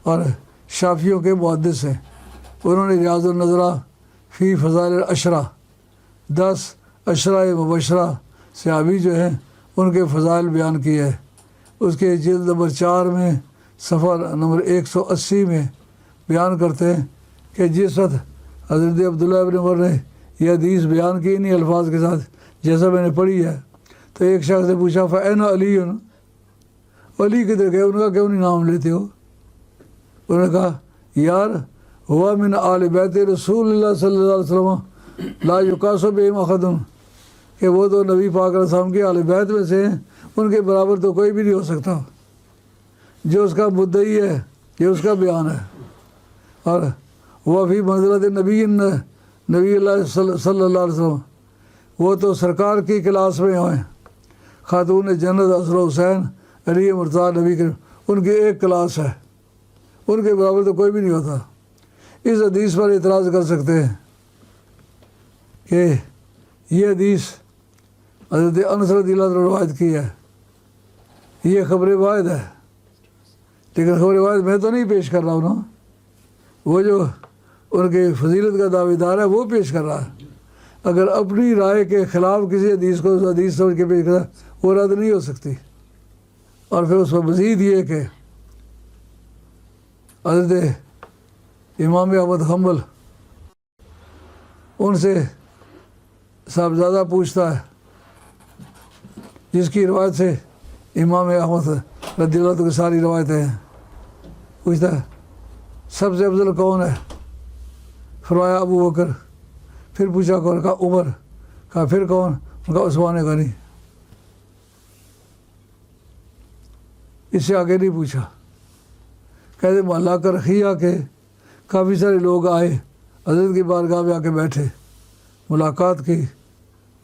اور شافعیوں کے محدث ہیں۔ انہوں نے ریاض النظرہ فی فضائل العشرہ، 10 عشرہ مبشرہ صحابی جو ہیں ان کے فضائل بیان کیے ہے۔ اس کے جلد نمبر 4 میں صفحہ نمبر 180 میں بیان کرتے ہیں کہ جس وقت حضرت عبداللہ ابن عمر نے یہ حدیث بیان کی انہی الفاظ کے ساتھ جیسا میں نے پڑھی ہے، تو ایک شخص نے پوچھا فَأَيْنَ عَلِيٌّ، علی کدھر گئے؟ ان کا کیوں نہیں نام لیتے ہو؟ انہوں نے کہا یار ہوا من آل بیت رسول اللہ صلی اللہ علیہ وسلم لا یقاس بہم احد، کہ وہ تو نبی پاک علیہ السلام کے آل بیت میں سے ہیں، ان کے برابر تو کوئی بھی نہیں ہو سکتا۔ جو اس کا مدعی ہے یہ اس کا بیان ہے، اور وہ فی منزلت نبی اللہ صلی اللہ علیہ وسلم، وہ تو سرکار کی کلاس میں ہوئے، خاتون جنت حسن حسین علی مرتضیٰ نبی کریم، ان کی ایک کلاس ہے، ان کے برابر تو کوئی بھی نہیں ہوتا۔ اس حدیث پر اعتراض کر سکتے ہیں کہ یہ حدیث حضرت انس رضی اللہ عنہ روایت کی ہے، یہ خبر واحد ہے، لیکن خبر واحد میں تو نہیں پیش کر رہا ہوں نا، وہ جو ان کے فضیلت کا دعوے دار ہے وہ پیش کر رہا ہے۔ اگر اپنی رائے کے خلاف کسی حدیث کو حدیث سمجھ کے پیش کرا وہ رد نہیں ہو سکتی۔ اور پھر اس پر مزید یہ کہ حضرت امام احمد حنبل ان سے صاحبزادہ پوچھتا ہے، جس کی روایت سے امام احمد رضی اللہ عنہ کی ساری روایتیں ہیں، پوچھتا ہے سب سے افضل کون ہے؟ فرمایا ابو بکر۔ پھر پوچھا کون؟ کہا عمر۔ کہا پھر کون؟ کہا عثمان غنی۔ اس سے آگے نہیں پوچھا۔ کہتے محلہ کا رخیہ کے کافی سارے لوگ آئے، حضرت کی بارگاہ میں آ کے بیٹھے، ملاقات کی،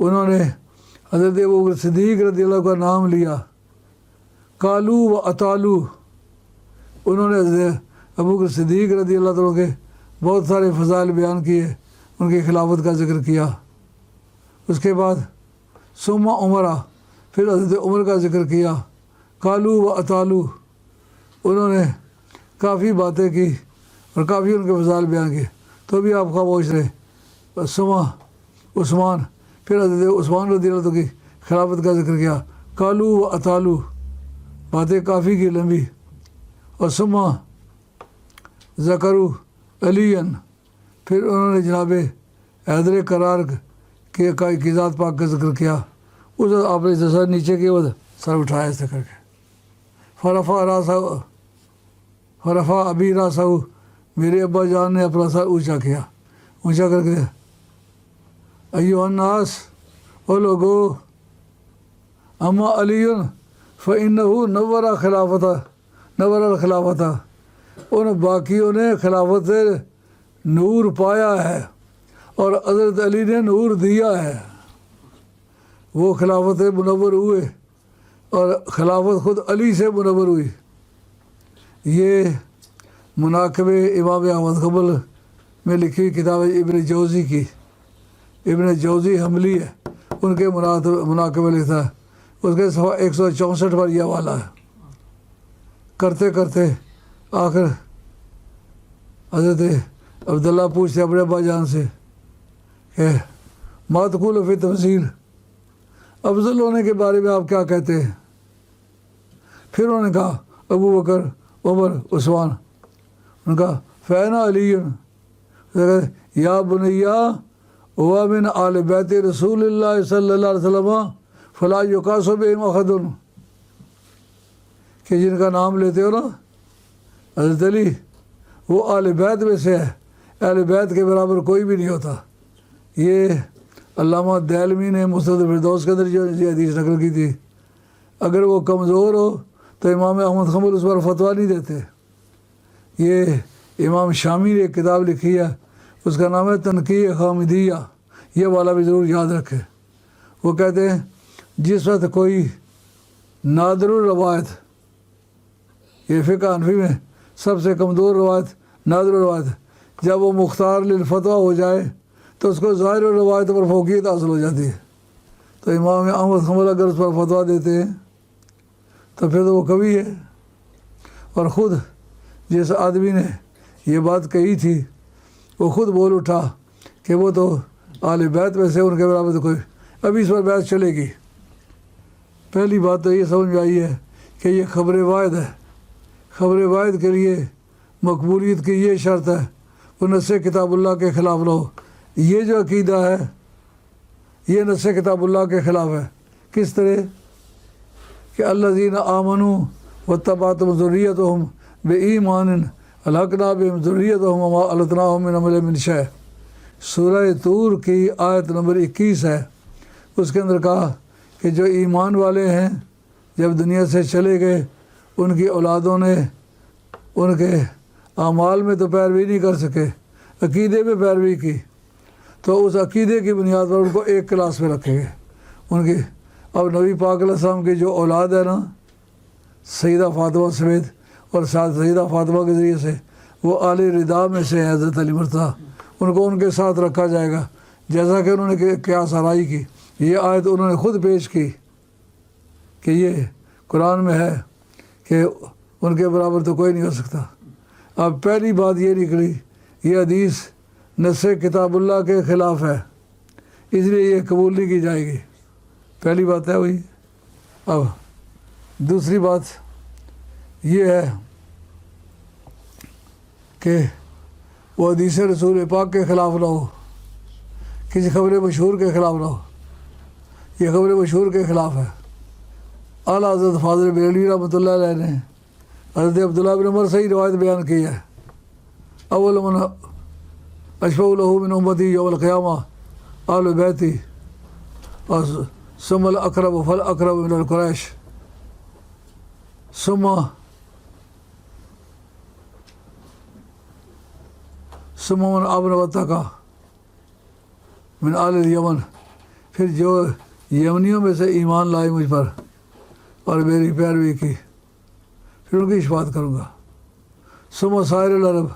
انہوں نے حضرت ابوبکر صدیق رضی اللہ کا نام لیا، کالو و اطالو، انہوں نے حضرت ابوبکر صدیق رضی اللہ عنہ کے بہت سارے فضائل بیان کیے، ان کی خلافت کا ذکر کیا۔ اس کے بعد ثم عمرہ، پھر حضرت عمر کا ذکر کیا، کالو و اطالو، انہوں نے کافی باتیں کی اور کافی ان کے فضائل بیان کیے، تو بھی آپ خاموش رہے۔ ثم عثمان، پھر حضرت عثمان رضی اللہ عنہ کی خلافت کا ذکر کیا، کالو و اطالو، باتیں کافی کی لمبی۔ اور ثم ذکروا علی، پھر انہوں نے جناب حیدر کرار کی ذات پاک کا ذکر کیا۔ اس وقت آپ نے سر نیچے کی وہ سر اٹھایا ایسے کر کے، فرفع ابی راسہ، میرے ابا جان نے اپنا سر اونچا کیا، اونچا کر کے ایھا الناس، او لوگو، اما علی فإنہ نور الخلافت، ان باقیوں نے خلافت سے نور پایا ہے اور حضرت علی نے نور دیا ہے، وہ خلافت منور ہوئے اور خلافت خود علی سے منور ہوئی۔ یہ مناقب امام احمد حنبل میں لکھی ہوئی کتاب ہے ابن جوزی کی، ابن جوزی حنبلی ہے، ان کے مناقب لکھتا ہے، اس کے صفحہ 164 پر یہ حوالہ ہے۔ کرتے کرتے آخر حضرت عبداللہ پوچھتے اپنے ابا جان سے کہ ما تقول فی تفضیل، افضل ہونے کے بارے میں آپ کیا کہتے ہیں؟ پھر انہوں نے کہا ابو بکر، عمر، عثمان۔ انہوں نے کہا فین علی یا بنیا ہوا من آل بیت رسول اللہ صلی اللہ علیہ وسلم فلا یقاس بہم احد، کہ جن کا نام لیتے ہو نا حضرت علی، وہ آل بیت میں سے ہے، اہل بیت کے برابر کوئی بھی نہیں ہوتا۔ یہ علامہ دہلوی نے مسند فردوس کے اندر جو حدیث نقل کی تھی، اگر وہ کمزور ہو تو امام احمد حنبل اس پر فتویٰ نہیں دیتے۔ یہ امام شامی نے ایک کتاب لکھی ہے، اس کا نام ہے تنقیح حامدیہ، یہ والا بھی ضرور یاد رکھے۔ وہ کہتے ہیں جس وقت کوئی نادر الروایت، یہ فقہ حنفی میں سب سے کمزور روایت نادر الروایت، جب وہ مختار للفتویٰ ہو جائے تو اس کو ظاہر الروایت پر فوقیت حاصل ہو جاتی ہے۔ تو امام احمد حنبل اگر اس پر فتویٰ دیتے ہیں تو پھر تو وہ کبھی ہے۔ اور خود جس آدمی نے یہ بات کہی تھی وہ خود بول اٹھا کہ وہ تو آل بیت میں سے ان کے برابر تو کوئی، ابھی اس پر بحث چلے گی۔ پہلی بات تو یہ سمجھ میں آئی ہے کہ یہ خبر واحد ہے، خبر واحد کے لیے مقبولیت کی یہ شرط ہے وہ نص کتاب اللہ کے خلاف نہ ہو۔ یہ جو عقیدہ ہے یہ نص کتاب اللہ کے خلاف ہے۔ کس طرح کہ الذین آمنوا واتبعتہم ذریتہم بایمان الحقنا بہم ذریتہم وما التناہم من عملہم من شیء، سورہ طور کی آیت نمبر 21 ہے۔ اس کے اندر کہا کہ جو ایمان والے ہیں جب دنیا سے چلے گئے ان کی اولادوں نے ان کے اعمال میں تو پیروی نہیں کر سکے، عقیدے میں پیروی کی، تو اس عقیدے کی بنیاد پر ان کو ایک کلاس میں رکھیں گے۔ ان کی اب نبی پاک علیہ السلام کی جو اولاد ہے نا، سیدہ فاطمہ سمیت، اور ساتھ سیدہ فاطمہ کے ذریعے سے وہ آل رضا میں سے ہیں حضرت علی مرتضیٰ، ان کو ان کے ساتھ رکھا جائے گا، جیسا کہ انہوں نے قیاس آرائی کی۔ یہ آیت انہوں نے خود پیش کی کہ یہ قرآن میں ہے کہ ان کے برابر تو کوئی نہیں ہو سکتا۔ اب پہلی بات یہ نکلی یہ حدیث نص کتاب اللہ کے خلاف ہے، اس لیے یہ قبول نہیں کی جائے گی، پہلی بات ہے وہی۔ اب دوسری بات یہ ہے کہ وہ حدیث رسول پاک کے خلاف نہ ہو، کسی خبر مشہور کے خلاف نہ ہو، یہ خبر مشہور کے خلاف ہے۔ اعلیٰ حضرت فاضل بریلوی رحمۃ اللہ علیہ نے حضرت عبداللہ بن عمر سے ہی روایت بیان کی ہے، اول من اشفع له من امتی یوم القیامہ آل بیتی اور ثم الاقرب فالاقرب من القریش ثم من آمن واتقى من آل الیمن، پھر جو یمنیوں میں سے ایمان لائے مجھ پر اور میری پیروی کی، پھر ان کی شفاعت کروں گا۔ ثم سائر العرب،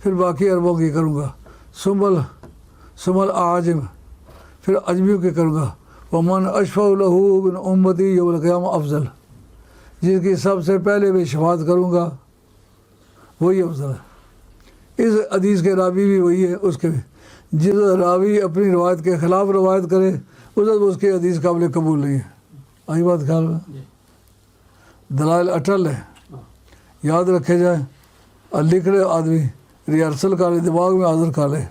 پھر باقی عربوں کی کروں گا۔ ثم الاعاجم، پھر اجمیوں کی کروں گا۔ ومن اشفع له من امتی یوم القیامہ افضل، جس کی سب سے پہلے میں شفاعت کروں گا وہی افضل ہے۔ اس حدیث کے راوی بھی وہی ہے، اس کے بھی جس راوی اپنی روایت کے خلاف روایت کرے اس کی حدیث قابل قبول نہیں ہے۔ آئی بات خیال میں؟ دلائل اٹل ہے، یاد رکھے جائیں، اور لکھ لے آدمی، ریہرسل کر لے، دماغ میں حاضر کر لے،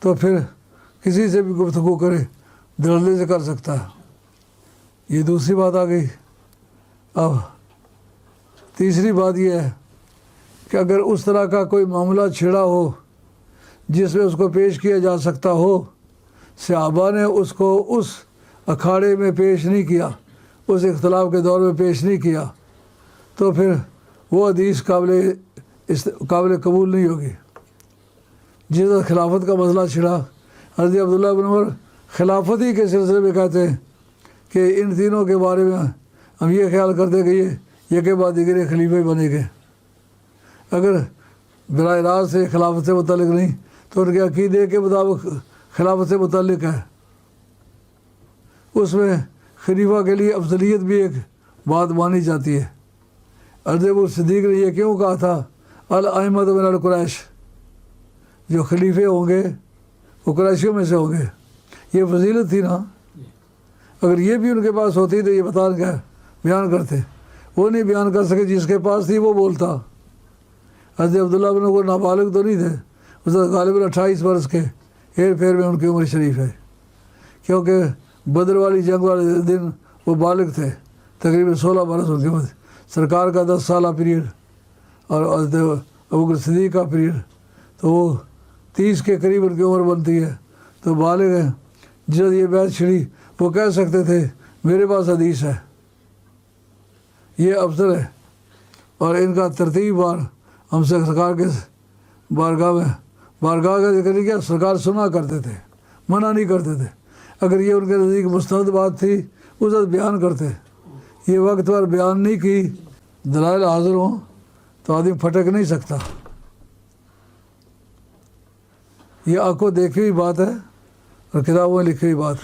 تو پھر کسی سے بھی گفتگو کرے دھڑلے سے کر سکتا ہے۔ یہ دوسری بات آ گئی۔ اب تیسری بات یہ ہے کہ اگر اس طرح کا کوئی معاملہ چھڑا ہو جس میں اس کو پیش کیا جا سکتا ہو، صحابہ نے اس کو اس اکھاڑے میں پیش نہیں کیا، اس اختلاف کے دور میں پیش نہیں کیا، تو پھر وہ حدیث قابل اس قابل قبول نہیں ہوگی۔ جس وقت خلافت کا مسئلہ چھڑا، حضرت عبداللہ بن عمر خلافت ہی کے سلسلے میں کہتے ہیں کہ ان تینوں کے بارے میں ہم یہ خیال کرتے کہ یہ کے بعد دیگر خلیفہ بنے گے۔ اگر براہ راست سے خلافت سے متعلق نہیں تو ان کے عقیدے کے مطابق خلافت سے متعلق ہے۔ اس میں خلیفہ کے لیے افضلیت بھی ایک بات مانی جاتی ہے۔ حضرت ابو صدیق نے یہ کیوں کہا تھا الائمۃ من القریش، جو خلیفے ہوں گے وہ قریشیوں میں سے ہوں گے، یہ فضیلت تھی نا۔ اگر یہ بھی ان کے پاس ہوتی تو یہ بیان کرتے، وہ نہیں بیان کر سکے، جس کے پاس تھی وہ بولتا۔ حضرت عبداللہ بن عمر نابالغ تو نہیں تھے، اس وقت غالباً 28 برس کے، ہیر پھیر میں ان کی عمر شریف ہے، کیونکہ بدر والی جنگ والے دن وہ بالغ تھے، تقریباً 16 برس ان کے بعد سرکار کا 10 سالہ پیریڈ اور حضرت ابوبکر صدیق کا پیریڈ، تو وہ 30 کے قریب ان کی عمر بنتی ہے، تو بالغ ہیں۔ جب یہ بحث چھڑی وہ کہہ سکتے تھے میرے پاس حدیث ہے، یہ افضل ہے، اور ان کا ترتیب بار ہم سے سرکار کے بارگاہ کا ذکر نہیں کیا، سرکار سنا کرتے تھے، منع نہیں کرتے تھے۔ اگر یہ ان کے نزدیک مستند بات تھی اس وقت بیان کرتے، یہ وقت پر بیان نہیں کی، دلائل حاضر ہوں تو آدمی پھٹک نہیں سکتا۔ یہ آنکھوں دیکھی ہوئی بات ہے اور کتابوں میں لکھی ہوئی بات۔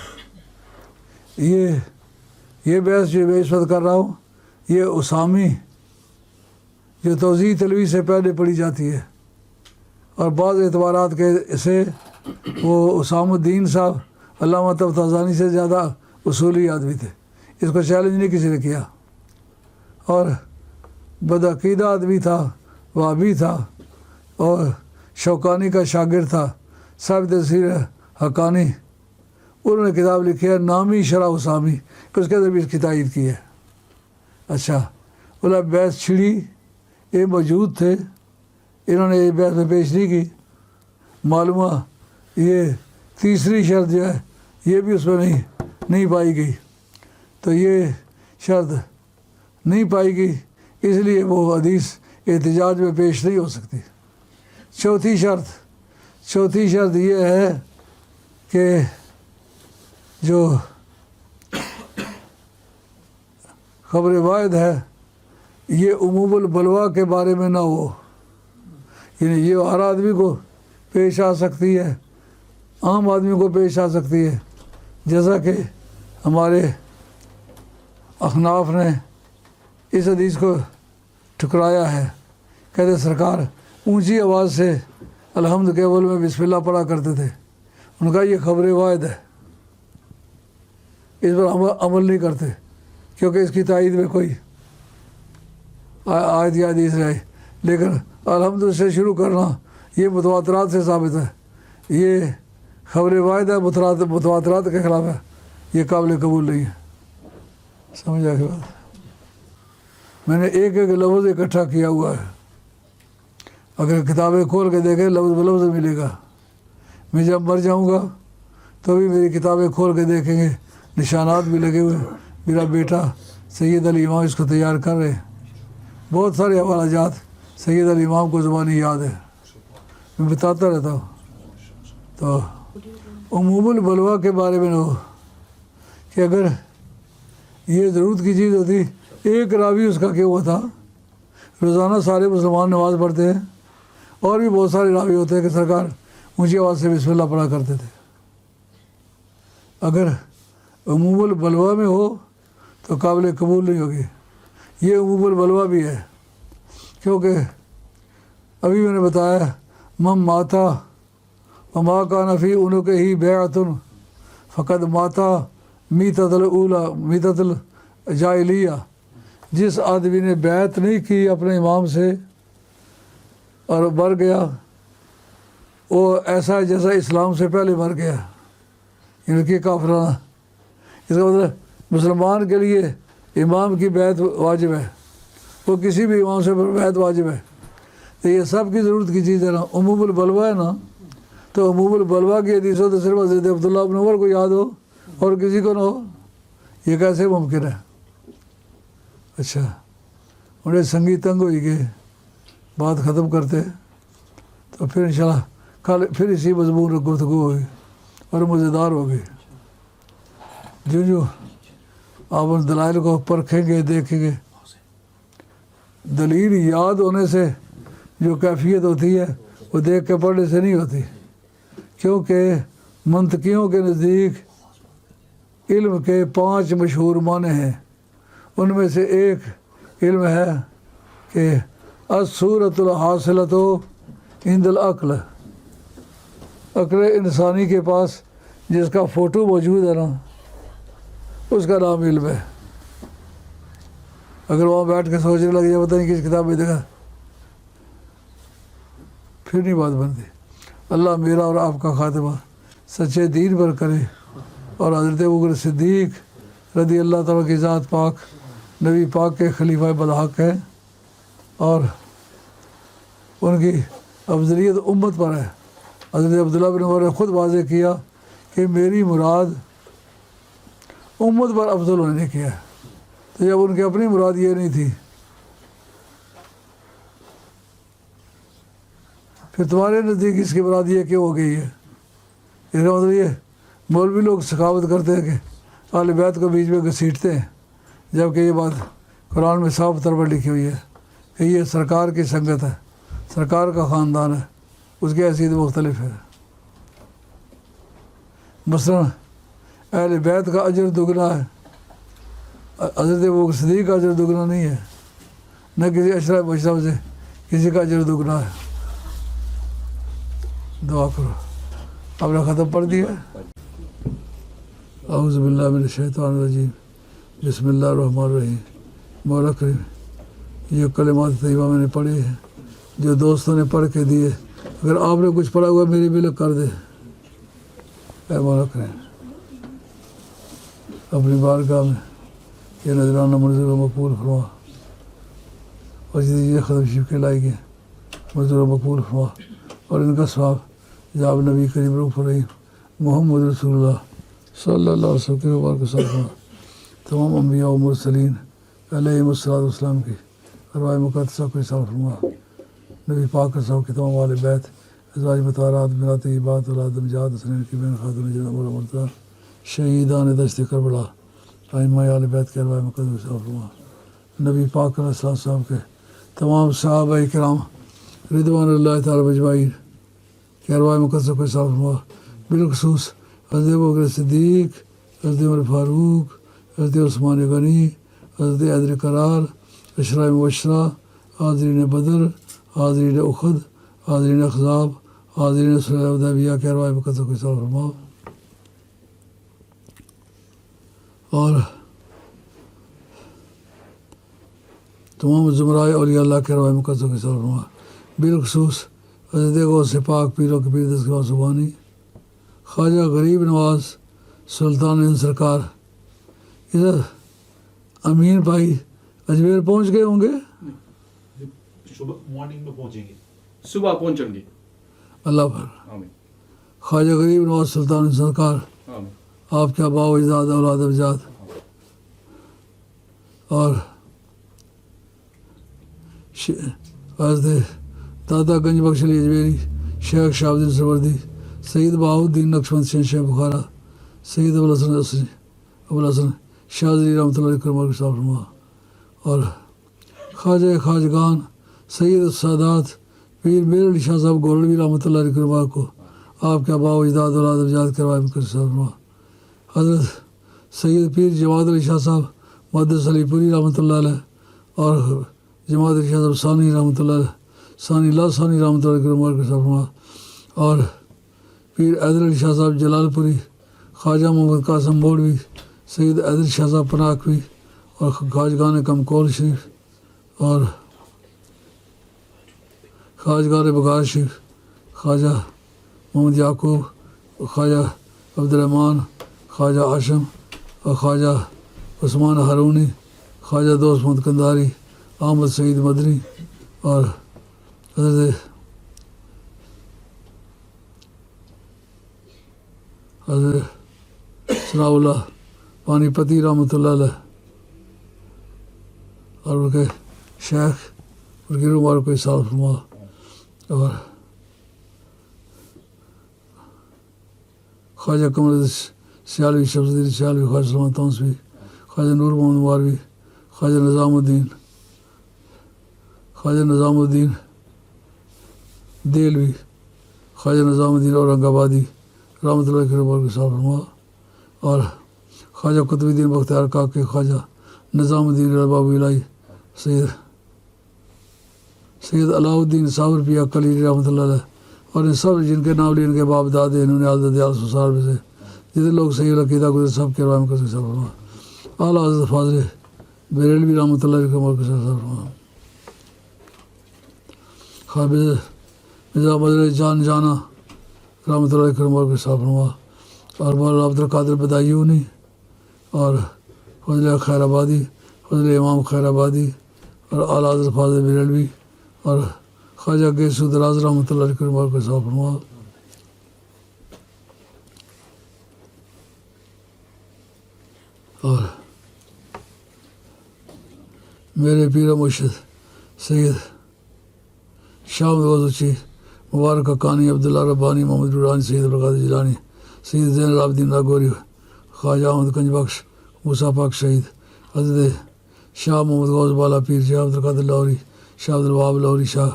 یہ بحث جو میں اس وقت کر رہا ہوں، یہ اسامی جو توضیح تلویح سے پہلے پڑھی جاتی ہے، اور بعض اعتبارات کے سے وہ اسام الدین صاحب علامہ تفتازانی سے زیادہ اصولی آدمی تھے، اس کو چیلنج نہیں کسی نے کیا، اور بدعقیدہ آدمی تھا، وہابی تھا، اور شوکانی کا شاگرد تھا، صاحب تفسیر حقانی۔ انہوں نے کتاب لکھی ہے نامی شرح اسامی، اس کے اندر بھی اس کی تائید کی ہے۔ اچھا، بولا بحث چھڑی، یہ موجود تھے، انہوں نے یہ بحث میں پیش نہیں کی، معلومہ یہ تیسری شرط جو ہے یہ بھی اس میں نہیں پائی گئی، تو یہ شرط نہیں پائی گئی، اس لیے وہ حدیث احتجاج میں پیش نہیں ہو سکتی۔ چوتھی شرط یہ ہے کہ جو خبر واحد ہے یہ عموم البلوا کے بارے میں نہ ہو، یعنی یہ ہر آدمی کو پیش آ سکتی ہے، عام آدمی کو پیش آ سکتی ہے، جیسا کہ ہمارے احناف نے اس حدیث کو ٹھکرایا ہے۔ کہتے سرکار اونچی آواز سے الحمد کے اول میں بسم اللہ پڑھا کرتے تھے، ان کا یہ خبر واحد ہے، اس پر عمل نہیں کرتے کیونکہ اس کی تائید میں کوئی آیت یا حدیث رہے، لیکن الحمد سے شروع کرنا یہ متواترات سے ثابت ہے، یہ خبر واحد ہے، متواترات کے خلاف ہے، یہ قابل قبول نہیں ہے۔ سمجھا کہ بات میں نے ایک لفظ اکٹھا کیا ہوا ہے، اگر کتابیں کھول کے دیکھیں لفظ بلفظ ملے گا۔ میں جب مر جاؤں گا تو بھی میری کتابیں کھول کے دیکھیں گے، نشانات بھی لگے ہوئے، میرا بیٹا سید علی امام اس کو تیار کر رہے ہیں، بہت سارے حوالہ جات سید علی امام کو زبانی یاد ہے، میں بتاتا رہتا ہوں۔ تو عموم البلوا کے بارے میں ہو کہ اگر یہ ضرورت کی چیز ہوتی، ایک راوی اس کا کیا ہوا تھا، روزانہ سارے مسلمان نماز پڑھتے ہیں، اور بھی بہت سارے راوی ہوتے ہیں کہ سرکار اونچی آواز سے بسم اللہ پڑھا کرتے تھے۔ اگر عموم البلوا میں ہو تو قابل قبول نہیں ہوگی، یہ عموم البلوا بھی ہے، کیونکہ ابھی میں نے بتایا مم ماتا وما کان فی عنقہ ہی بیعۃ فقد ماتا میتۃ الاولی میتۃ الجاہلیہ، جس آدمی نے بیعت نہیں کی اپنے امام سے اور مر گیا وہ ایسا ہے جیسا اسلام سے پہلے مر گیا، یعنی کہ کافرانہ۔ اس کا مطلب مسلمان کے لیے امام کی بیعت واجب ہے، وہ کسی بھی امام سے بیعت واجب ہے، تو یہ سب کی ضرورت کی چیز ہے نا، عموم البلوا ہے نا، تو عموم البلوا کی حدیث ہو تو صرف حضرت عبداللہ بن عمر کو یاد ہو اور کسی کو نہ ہو، یہ کیسے ممکن ہے؟ اچھا انہیں سنگی تنگ ہوئی کہ بات ختم کرتے تو پھر انشاءاللہ کل پھر اسی مضمون پر گفتگو ہوگی اور مزیدار ہوگی. جو آپ ان دلائل کو پرکھیں گے دیکھیں گے. دلیل یاد ہونے سے جو کیفیت ہوتی ہے وہ دیکھ کے پڑھنے سے نہیں ہوتی، کیونکہ منطقیوں کے نزدیک علم کے 5 مشہور معنی ہیں. ان میں سے ایک علم ہے کہ الصورۃ الحاصلۃ عند العقل، عقل انسانی کے پاس جس کا فوٹو موجود ہے نا اس کا نام علم ہے. اگر وہاں بیٹھ کے سوچنے لگ جائے پتہ نہیں کس کتاب میں دیکھا، پھر نہیں بات بنتی. اللہ میرا اور آپ کا خاتمہ سچے دین پر کرے، اور حضرت ابوبکر صدیق رضی اللہ تعالیٰ کی ذات پاک نبی پاک کے خلیفہ برحق ہیں، اور ان کی افضلیت امت پر ہے. حضرت عبداللہ بن عمر نے خود واضح کیا کہ میری مراد امت پر افضل ہونے نے کیا ہے. تو جب ان کی اپنی مراد یہ نہیں تھی، پھر تمہارے نزدیک اس کی مراد یہ کیوں ہو گئی ہے؟ اس کا مطلب یہ مولوی لوگ سخاوت کرتے ہیں کہ اہل بیت کو بیچ میں گھسیٹتے ہیں، جبکہ یہ بات قرآن میں صاف طور پر لکھی ہوئی ہے کہ یہ سرکار کی سنگت ہے، سرکار کا خاندان ہے، اس کی حیثیت مختلف ہے. مثلا اہل بیت کا اجر دگنا ہے، حضرت ابوبکر صدیق کا اجر دگنا نہیں ہے، نہ کسی اشرف مشرف سے کسی کا اجر دگنا ہے. دعا کرو. آپ نے ختم پڑھ دیا. اعوذ باللہ من الشیطان الرجیم، بسم اللہ الرحمن الرحیم. مولا کریم یہ کلمات طیبہ میں نے پڑھے ہیں جو دوستوں نے پڑھ کے دیے، اگر آپ نے کچھ پڑھا ہوا میری بھی کر دے. اے مولا کریم اپنی بارگاہ میں یہ نذرانہ منظور و مقبول فرما، اور یہ ختم شریف کے لائق ہیں منظور و مقبول فرما، اور ان کا ثواب جناب نبی کریم رؤوف الرحیم محمد رسول اللہ صلی اللہ علیہ وسلم کے مبارک فرما. تمام انبیاء و مرسلین علیہم الصلوۃ والسلام کی ارواح مقدسہ کو حساب فرما. نبی پاک صاحب کے تمام اہل بیت ازواج مطہرات بنات طیبات اولاد امجاد حسنین کی بین خاتون جناب مرتضیٰ شہیدان دشت کربلا ائمہ اہل بیت کے ارواح مقدسہ کو حساب فرما. نبی پاک علیہ السلام کے تمام صحابہ کرام رضوان اللہ تعالیٰ اجمعین کے ارواح مقدسہ کو حساب فرما. بالخصوص حضرت ابوبکر صدیق، حضرت عمر فاروق، حضرت عثمان غنی، حضرت حیدر کرار، عشرہ مبشرہ، حاضرین بدر، حاضرین احد، حاضرین احزاب، حاضرین صلح الحدیبیہ کے ارواح مقدسہ کو حساب فرما. اور تمام زمرائے اولیاء اللہ کے ارواح مقدسہ کو حساب فرما. بالخصوص حضرت غوث پاک پیر و کبیر دستگاہ سبحانی، خواجہ غریب نواز سلطان ہند سرکار. ادھر امین بھائی اجمیر پہنچ گئے ہوں گے؟
صبح مارننگ میں پہنچیں گے، صبح پہنچیں گے.
اللہ پر
آمین.
خواجہ غریب نواز سلطان ہند سرکار،
آمین.
آپ کے آبا و اجداد اولاد امجاد، اور حضرت دادا گنج بخش علی اجمیری، شیخ شہاب الدین سروردی، سید بہاؤالدین نقشبند شہنشاہ بخارا، سید ابوالحسن شاذلی رحمۃ اللہ علیہ کے حساب فرما. اور خواجہ خواجگان سید السادات پیر میر علی شاہ صاحب گولڑوی رحمۃ اللہ علیہ کو آپ کے آبا و اجداد اولاد امجاد کے ارواح مقدسہ حساب فرما. حضرت سید پیر جماعت علی شاہ صاحب محدث علی پوری رحمۃ اللہ علیہ، اور جماعت علی شاہ صاحب ثانی رحمۃ اللہ علیہ، ثانی اللہ ثانی رحمۃ اللہ علیہ کے حساب فرما. اور پیر حیدر علی شاہ صاحب جلال پوری، خواجہ محمد قاسم مولوی، سید حیدر شاہ صاحب پناکوی، اور خواجگان کمکول شریف، اور خواجگان بغار شریف، خواجہ محمد یعقوب، خواجہ عبدالرحمٰن، خواجہ ہاشم، اور خواجہ عثمان ہارونی، خواجہ دوست محمد قنداری، احمد سعید مدنی، اور حضرت ثناء اللہ پانی پتی رحمۃ اللہ علیہ، اور ان کے شیخ ان کی روح مبارک کو اصال فرما، اور خواجہ قمر سیالوی، شمس الدین سیالوی، خواجہ سلمان تونسوی، خواجہ نور محمد ماروی، خواجہ نظام الدین دہلوی، خواجہ نظام الدین اورنگ آبادی رحمۃ اللہ کے روح کو اصال فرما، اور خواجہ قطب الدین بختیار کاکے، خواجہ نظام الدین رباب الہی، سید علاء الدین صابر پیا کلیری رحمۃ اللہ علیہ، اور ان سب جن کے نام لیے ان کے باپ دادے انہوں نے عالد دیال سسار میں سے جتنے لوگ صحیح العقیدہ گزرے سب کے رحم کو اصال فرما، اعلیٰ حضرت فاضل بریلوی رحمۃ اللہ علیہ کے عمر کو اصال فرما، خواجہ مرزا مدر جان جانا رحمۃ اللہ علیہ کے عمر کو اصال فرما، اور مولانا عبد القادر بدایونی، اور فضل خیر آبادی، فضل امام خیر آبادی، اور اعلیٰ حضرت فاضل بریلوی، اور خواجہ گیسو دراز رحمۃ اللہ علیہ کے عمر کو اصال فرما، اور میرے پیر مرشد سید شاہ غوثی مبارک حقانی، عبداللہ ربانی، محمد رورانی، سید القادر جیلانی، سید زین العابدین لاگوری، خواجہ احمد گنج بخش، موسیٰ پاک شہید، حضرت شاہ محمد غوث بالا پیر، شاہ عبد القادر لاہوری، شاہ عبد الوہاب لاہوری، شاہ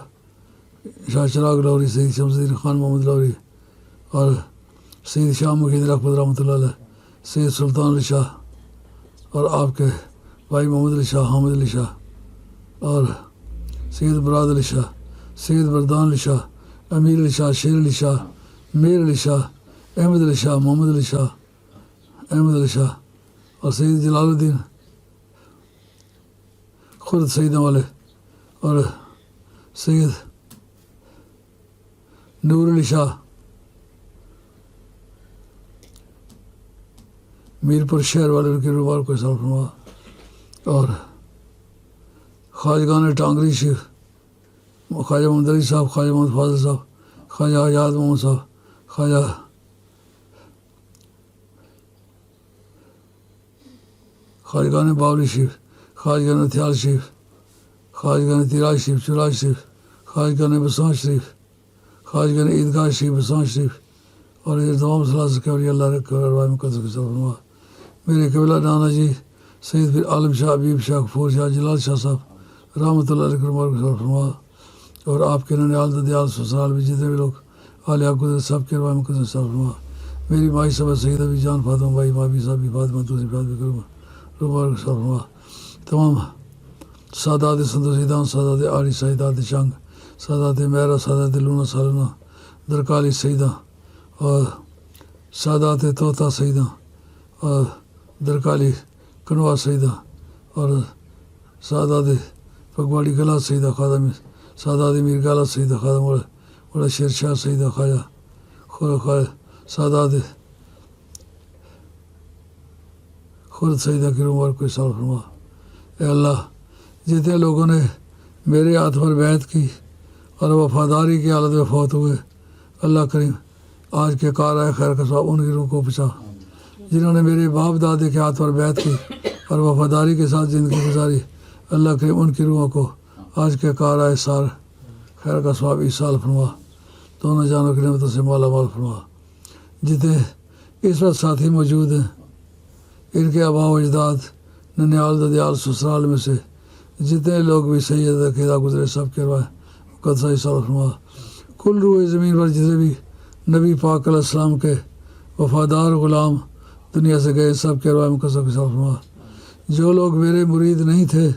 چراغ لاہوری، سید شمس الدین خان محمد لاہوری، اور سید شاہ محی احمد رحمۃ اللہ علیہ، سید سلطان علی شاہ، اور آپ کے بھائی محمد علی شاہ، حامد علی شاہ، اور سید براد علی شاہ، سید بردان علی شاہ، امیر علی شاہ، شیر علی شاہ، میر علی شاہ، احمد علی شاہ، محمد علی شاہ، احمد علی شاہ، اور سید جلال الدین خود سعید والے، اور سید نور علی شاہ میرپور شہر والے ان کے روبار کو اصال فرما، اور خواجگان ٹانگری شریف، خواجہ محمد علی صاحب، خواجہ محمد فاضل صاحب، خواجہ حجات محمد صاحب، خواجگان باولی شریف، خواجگان تھیال شریف، خواجگان تیراج شریف، چراج شریف، خواجگان بسان شریف، خواجگان عیدگاہ شریف، بسان شریف، اور یہ تمام سلاس کے ولی اللہ رکھ اور ارواح مقدس کے ساتھ فرما، میرے قبلہ نانا جی سید پھر عالم شاہ، حبیب شاہ، غفور شاہ، جلال شاہ صاحب رحمۃ اللہ علیہ کے ساتھ فرما، اور آپ کے ننیال ددیال سسرال میں جتنے بھی لوگ عالیہ قدرت سب کے ارواح مقدس کے ساتھ فرما، میری مائی صبح سید ابی جان فاطمہ بھائی مابی صاحب فاطمہ توسی فاطمہ کرم روبار کے ساتھ فرما، تمام سادات سندوسیدان، سادات آری، سیدات چنگ، سادات میرا، سادات لونا سالونا درکالی سیدہ، اور سادات طوطا سیدہ، اور درکالی کنوا سیدہ، اور سادات پگواڑی گلا سیدہ خادم، سادات میر گالا سیدہ خادم، بڑا شیر شاہ سیدہ خواجہ سادات خود سیدہ کی عمر کو اصال فرما، اے اللہ جتنے لوگوں نے میرے ہاتھ پر بیعت کی اور وفاداری کی حالت میں فوت ہوئے، اللہ کریم آج کے کارائے خیر کا ثواب ان کی روح کو پہنچا، جنہوں نے میرے باپ دادے کے ہاتھ پر بیعت کی اور وفاداری کے ساتھ زندگی گزاری، اللہ کریم ان کی روحوں کو آج کے کارائے سار خیر کا ثواب ایصال فرما، دونوں جانوں کی نعمتوں سے مالا مال فرما، جتنے اس وقت ساتھی موجود ہیں ان کے آباء و اجداد ننیال ددیال سسرال میں سے جتنے لوگ بھی سید عقیدہ گزرے سب کے روح مقدسہ ایصال فرما، کل روح زمین پر جتنے بھی نبی پاک علیہ السلام کے وفادار غلام دنیا سے گئے سب کے روح مقدسہ ایصال فرما، جو لوگ میرے مرید نہیں تھے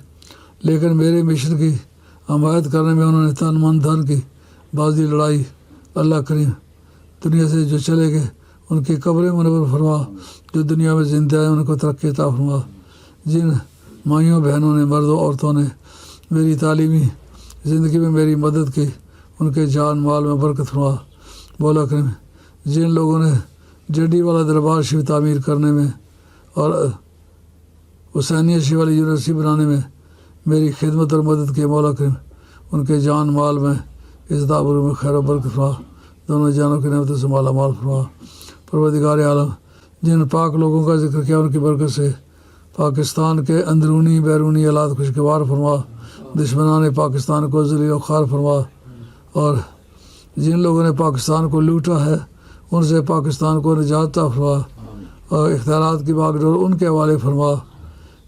لیکن میرے مشن کی حمایت کرنے میں انہوں نے تن من دھن کی بازی لڑائی، اللہ کریم دنیا سے جو چلے گئے ان کی قبریں منور فرما، جو دنیا میں زندہ ہیں ان کو ترقی عطا فرما، جن مائیوں بہنوں نے مردوں عورتوں نے میری تعلیمی زندگی میں میری مدد کی ان کے جان مال میں برکت فرما، مولا کریم جن لوگوں نے جڈی والا دربار شریف تعمیر کرنے میں اور حسینیہ شریف والی یونیورسٹی بنانے میں میری خدمت اور مدد کی، مولا کریم ان کے جان مال میں اس دابرو میں خیر و برکت فرما، دونوں جانوں کی نعمتوں سے مالا مال فرما، پروردگار عالم جن پاک لوگوں کا ذکر کیا ان کی برکت سے پاکستان کے اندرونی بیرونی حالات خوشگوار فرما، دشمنان پاکستان کو ذلیل و خوار فرما، اور جن لوگوں نے پاکستان کو لوٹا ہے ان سے پاکستان کو نجات عطا فرما، اور اختیارات کی باغ ڈور ان کے حوالے فرما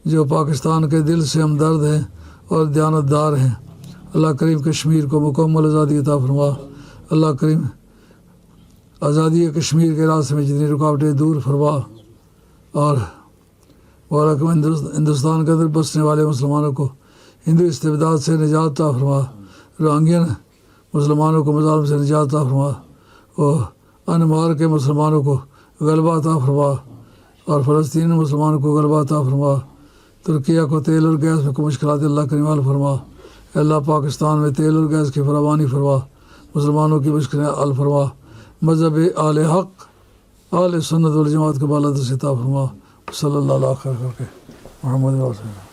جو پاکستان کے دل سے ہمدرد ہیں اور دیانتدار ہیں۔ اللہ کریم کشمیر کو مکمل آزادی عطا فرما، اللہ کریم آزادی کشمیر کے راستے میں جتنی رکاوٹیں دور فرما، اور رقم ہندوستان کے اندر بسنے والے مسلمانوں کو ہندو استبداد سے نجات عطا فرما، روہنگین مسلمانوں کو مظالم سے نجات عطا فرما، اور انمار کے مسلمانوں کو غلبہ عطا فرما، اور فلسطین مسلمانوں کو غلبہ عطا فرما، ترکیہ کو تیل اور گیس میں کوئی مشکلات اللہ کریم حل فرما، اللہ پاکستان میں تیل اور گیس کی فراوانی فرما، مسلمانوں کی مشکلیں حل فرما، مذہب آل حق آل سنت والجماعت کو بالادر سے عطا فرما، صلی اللہ علیہ وسلم محمد رسول اللہ۔